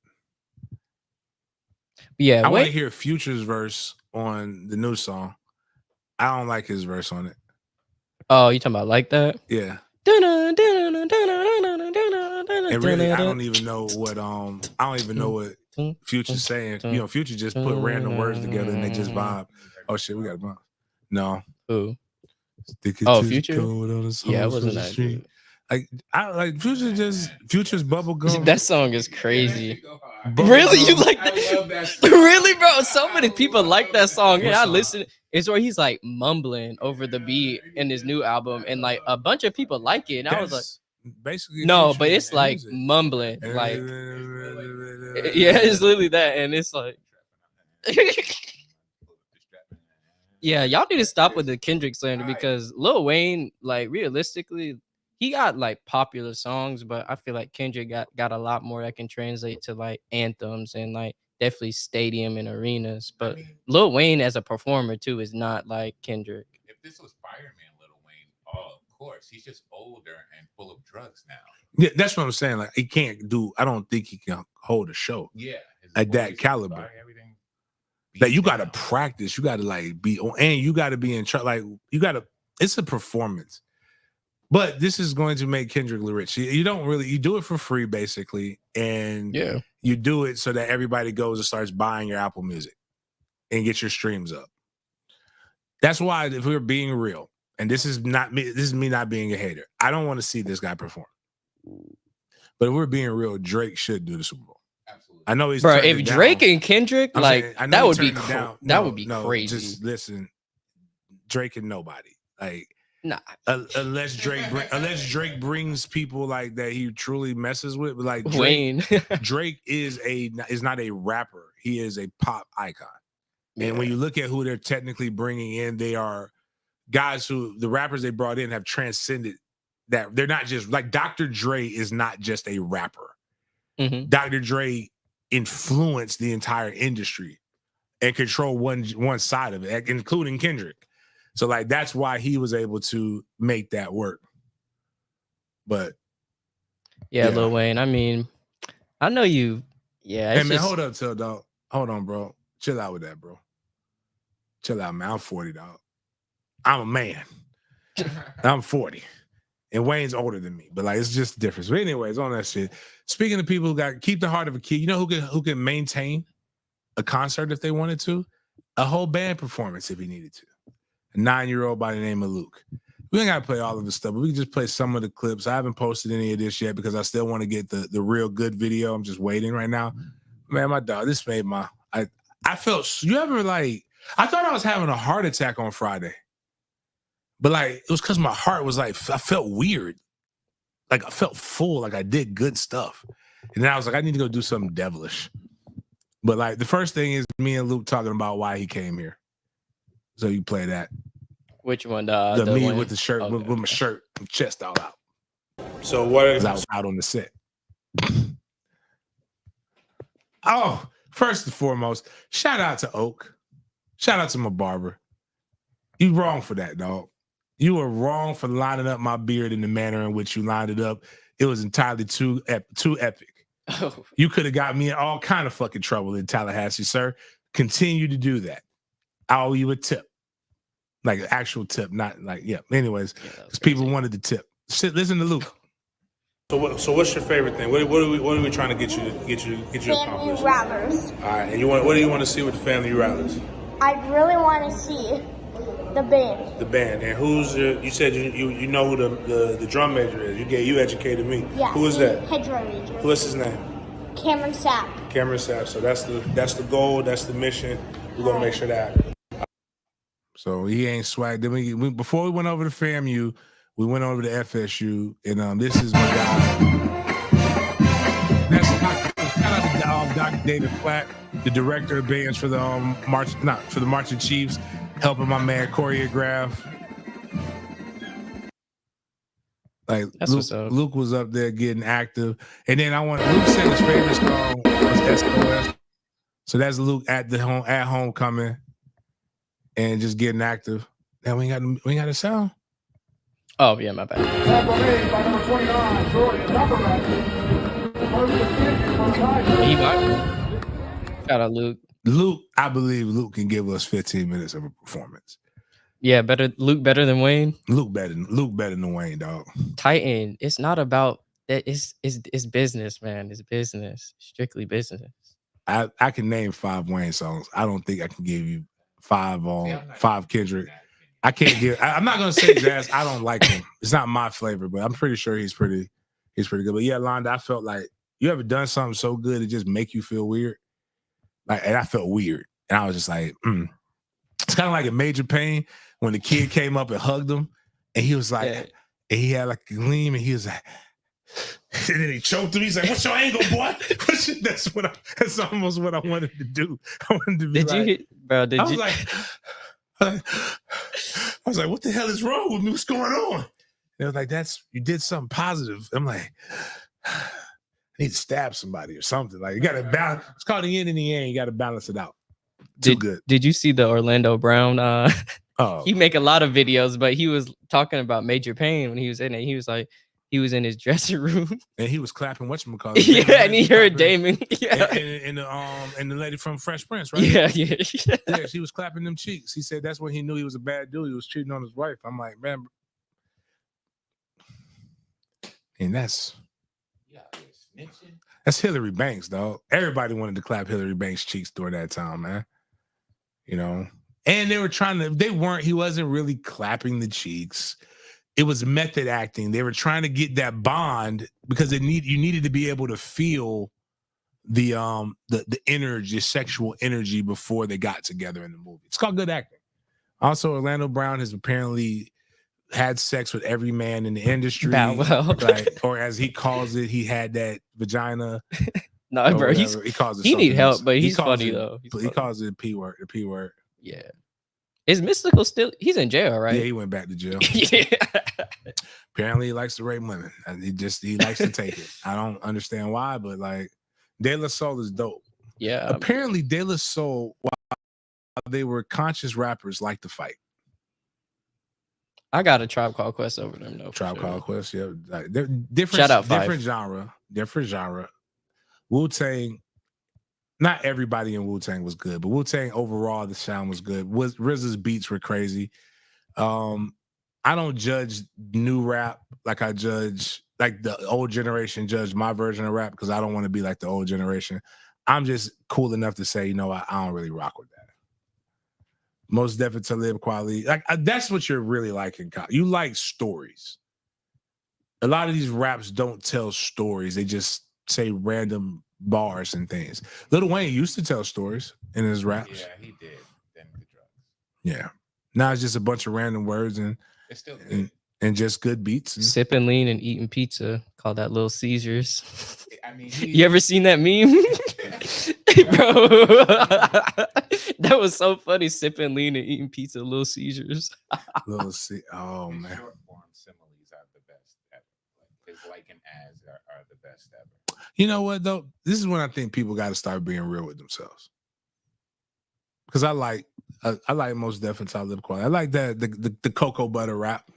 Yeah, I want to hear Future's verse on the new song. I don't like his verse on it. Oh, you talking about like that? Yeah. And really, I don't even know what Future's saying. You know, Future just put random words together and they just vibe. Oh shit, we got a bomb. No. Who? Oh, Future? Yeah, it wasn't that good. Future's bubblegum. That song is crazy. Really? You like that? Really, bro? So many people like that song. And I listen. It's where he's like mumbling over the beat in his new album, and like a bunch of people like it. And I was like, basically, no, but it's like mumbling. Like, yeah, it's literally that. And it's like, yeah, y'all need to stop with the Kendrick slander, because Lil Wayne, like, realistically, he got like popular songs, but I feel like Kendrick got a lot more that can translate to like anthems and like definitely stadium and arenas. But Lil Wayne as a performer too is not like Kendrick. If this was Fireman Lil Wayne, oh, of course, he's just older and full of drugs now. Yeah, that's what I'm saying. Like, he can't do. I don't think he can hold a show. Yeah, at that caliber. Like, you got to practice. You got to like be on, and you got to be in charge. Like, you got to. It's a performance. But this is going to make Kendrick rich. You don't really, you do it for free, basically. And you do it so that everybody goes and starts buying your Apple Music and get your streams up. That's why, if we're being real, and this is me not being a hater, I don't want to see this guy perform. But if we're being real, Drake should do the Super Bowl. Absolutely. I know he's, bro, if Drake and Kendrick, like, that would be crazy. Just listen, Drake and nobody. Like, nah, unless Drake brings people like that he truly messes with, but like Wayne. Drake is not a rapper. He is a pop icon. Yeah. And when you look at who they're technically bringing in, they are guys who the rappers they brought in have transcended that. They're not just like Dr. Dre is not just a rapper. Mm-hmm. Dr. Dre influenced the entire industry and control one side of it, including Kendrick. So, like, that's why he was able to make that work. But yeah, Lil Wayne. I mean, I know you. Yeah. Hey, man, hold up, dog. Hold on, bro. Chill out with that, bro. Chill out, man. I'm 40, dog. I'm a man. I'm 40. And Wayne's older than me, but like, it's just a difference. But anyways, on that shit. Speaking of people who got keep the heart of a kid, you know who can maintain a concert if they wanted to? A whole band performance if he needed to. A 9-year-old by the name of Luke. We ain't got to play all of the stuff, but we can just play some of the clips. I haven't posted any of this yet because I still want to get the real good video. I'm just waiting right now. Man, my dog, this made my... I felt... You ever like... I thought I was having a heart attack on Friday. But like, it was because my heart was like... I felt weird. Like, I felt full. Like, I did good stuff. And then I was like, I need to go do something devilish. But like, the first thing is me and Luke talking about why he came here. So you play that. Which one? The me one? With the shirt, okay. with my shirt, chest all out. So what is I was out on the set? Oh, first and foremost, shout out to Oak. Shout out to my barber. You wrong for that, dog. You were wrong for lining up my beard in the manner in which you lined it up. It was entirely too epic. Oh. You could have got me in all kind of fucking trouble in Tallahassee, sir. Continue to do that. I owe you a tip. Like an actual tip, not like, yeah. Anyways, because people wanted the tip. Shit, listen to Luke. So what's your favorite thing? What are we trying to get you accomplished? Family Rattlers. All right, and what do you want to see with the Family Rattlers? I really want to see the band. The band. And who's you said you know who the drum major is. You educated me. Yeah. Who is that? Head drum major. What's his name? Cameron Sapp. Cameron Sapp. So that's the goal, that's the mission. We're gonna make sure that. So he ain't swag. Then we before we went over to FAMU, we went over to FSU, and this is my guy. That's shout out to Dr. David Platt, the director of bands for the Marching Chiefs, helping my man choreograph. Like Luke was up there getting active, and then Luke said his favorite song was SOS. So that's Luke at homecoming and just getting active. Now we ain't got a sound. Oh yeah, my bad. Shout out Luke. Luke, I believe Luke can give us 15 minutes of a performance. Yeah, Luke better than Wayne. Luke better than Wayne, dog. Titan. It's not about that. It's business, man. It's business. Strictly business. I can name 5 Wayne songs. I don't think I can give you 5 Kendrick. I can't give. I'm not gonna say Jazz. I don't like him. It's not my flavor, but I'm pretty sure he's pretty good. But yeah, Londa, I felt like you ever done something so good it just make you feel weird. And I felt weird, and I was just like, It's kind of like a Major Pain when the kid came up and hugged him, and he was like, and he had like a gleam, and he was like, and then he choked him. He's like, "What's your angle, boy?" That's almost what I wanted to do. I wanted to be I was like, "What the hell is wrong with me? What's going on?" And they was like, you did something positive. I'm like, I need to stab somebody or something. Like, you got to balance. It's called the yin and the yang. You got to balance it out. Did you see the Orlando Brown? He make a lot of videos, but he was talking about Major Pain when he was in it. He was like, he was in his dressing room and he was clapping whatchamacallit. Yeah, and he heard Damon. Yeah, and the lady from Fresh Prince, right? Yeah. Yeah, she was clapping them cheeks. He said that's when he knew he was a bad dude. He was cheating on his wife. I'm like, man, and that's Hillary Banks, dog. Everybody wanted to clap Hillary Banks' cheeks during that time, man. You know, and they were he wasn't really clapping the cheeks. It was method acting. They were trying to get that bond because you needed to be able to feel the energy, sexual energy before they got together in the movie. It's called good acting. Also, Orlando Brown has apparently had sex with every man in the industry. Or as he calls it, he had that vagina. No, bro, he need help, but he's funny though. He calls it the P word. Yeah. Is Mystical still? He's in jail, right? Yeah, he went back to jail. Yeah. Apparently, he likes to rape women, and he likes to take it. I don't understand why, but like, De La Soul is dope. Yeah. Apparently, De La Soul, while they were conscious rappers, like to fight. I got a Tribe Called Quest over them though. Tribe Called Quest, yeah. Like, they're different. Shout out different genre. Wu-Tang. Not everybody in Wu-Tang was good, but Wu-Tang overall, the sound was good. RZA's beats were crazy. I don't judge new rap like I judge, like the old generation judge my version of rap because I don't want to be like the old generation. I'm just cool enough to say, I don't really rock with that. Most Def Talib Kweli, like that's what you're really liking. You like stories. A lot of these raps don't tell stories. They just say random bars and things. Lil Wayne used to tell stories in his raps. Yeah, he did. Then the drugs. Yeah. Now it's just a bunch of random words and it's still good. And just good beats. Sipping lean and eating pizza. Call that Little Caesars. I mean, you ever seen that meme? Bro, that was so funny. Sipping lean and eating pizza, Little Caesars. Oh man. Short form similes are the best ever. His like and as are the best ever. You know what though? This is when I think people got to start being real with themselves. Because I like Most Definitely Talib Kweli. I like that the cocoa butter rap.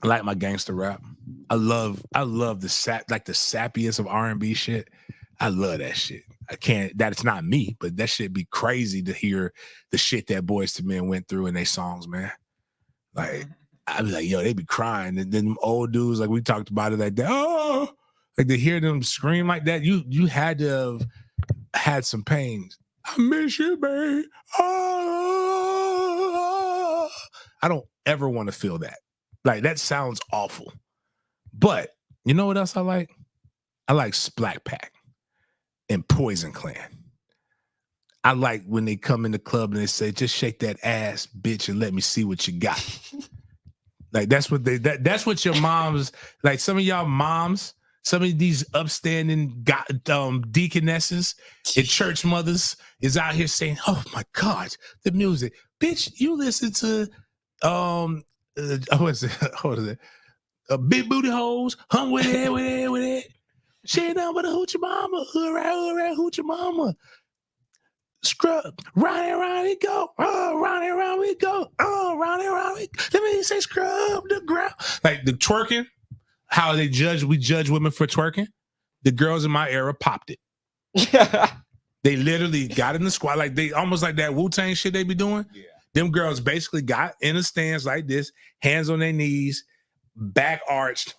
I like my gangster rap. I love the sappiest of R&B shit. I love that shit. It's not me, but that shit be crazy to hear the shit that Boyz II Men went through in their songs, man. Like I be like, yo, they be crying, and then them old dudes, like we talked about it, like that. Oh, like to hear them scream like that, you had to have had some pain. I miss you, babe. Oh, I don't ever want to feel that. Like that sounds awful. But you know what else I like? I like Splat Pack and Poison Clan. I like when they come in the club and they say, just shake that ass, bitch, and let me see what you got. Like that's what that's what your moms, like some of y'all moms, some of these upstanding deaconesses and church mothers is out here saying, oh my God, the music. Bitch, you listen to what is it? Big booty hoes, hung with it. She ain't nothing but a hoochie mama. Hoorah, hoochie mama. Scrub, round and round we go. Oh, round and round we go. Oh, round and round we go. Let me say scrub the ground. Like the twerking, how we judge women for twerking. The girls in my era popped it. They literally got in the squad, like they almost like that Wu-Tang shit they be doing. Yeah. Them girls basically got in a stance like this, hands on their knees, back arched.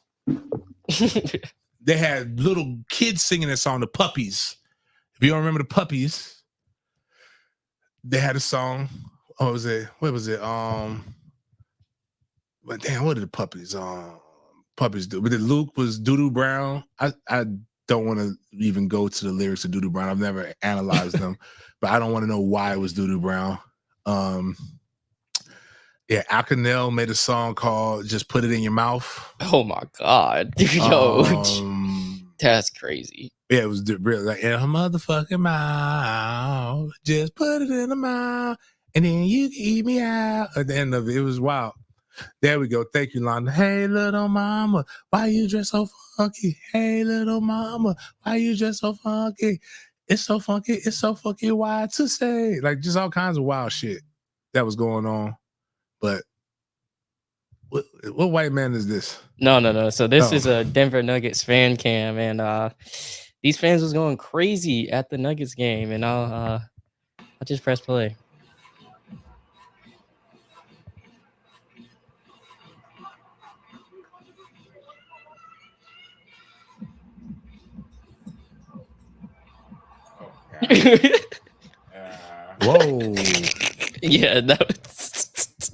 They had little kids singing this song, The Puppies. If you don't remember The Puppies, they had a song. What was it? But damn, what did the puppies do? But Luke was Doo-Doo Brown. I don't want to even go to the lyrics of Doo-Doo Brown. I've never analyzed them, but I don't want to know why it was Doo-Doo Brown. Yeah, Alcanel made a song called Just Put It in Your Mouth. Oh my God. Yo, that's crazy. Yeah, it was really like in her motherfucking mouth. Just put it in the mouth, and then you can eat me out. At the end of it, it was wild. There we go. Thank you, Londa. Hey, little mama, why you dress so funky? Hey, little mama, why you dress so funky? It's so funky. It's so funky. Why to say? Like just all kinds of wild shit that was going on. But what white man is this? No. So this is a Denver Nuggets fan cam, and these fans was going crazy at the Nuggets game, and I just press play. Whoa. Yeah, that was,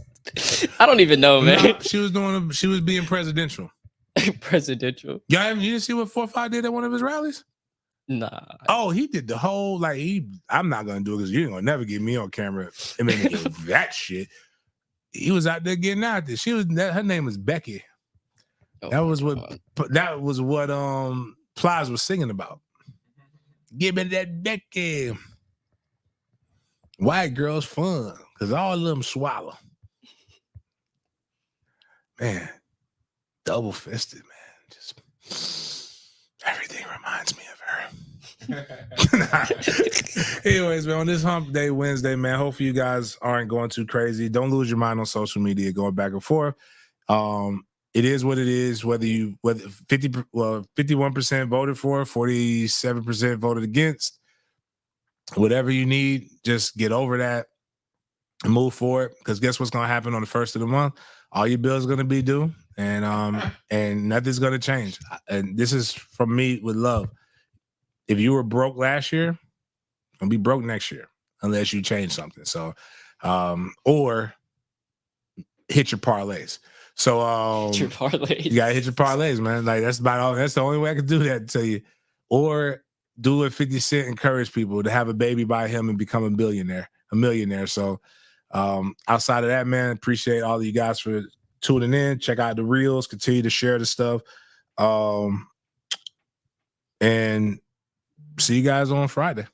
I don't even know, man. No, she was being presidential. Presidential. You didn't see what 4-5 did at one of his rallies? Nah. Oh, he did the whole I'm not gonna do it because you're gonna never get me on camera. I mean, that shit. He was out there getting out there. Her name was Becky. Oh, that was what Plies was singing about. Give me that Becky. White girls fun because all of them swallow. Man, double fisted, man. Just everything reminds me of her. Anyways, man, on this Hump Day Wednesday, man, hopefully you guys aren't going too crazy. Don't lose your mind on social media going back and forth. It is what it is. Whether 51% voted for, 47% voted against. Whatever you need, just get over that and move forward. Because guess what's going to happen on the first of the month? All your bills are going to be due, and nothing's going to change. And this is from me with love. If you were broke last year, you're going to be broke next year unless you change something. So, or hit your parlays. So, your parlays. You got to hit your parlays, man. Like that's about all. That's the only way I can do that to you. Or do what 50 Cent encourage people to have a baby by him and become a millionaire. So outside of that, man, appreciate all of you guys for tuning in. Check out the reels, continue to share the stuff. And see you guys on Friday.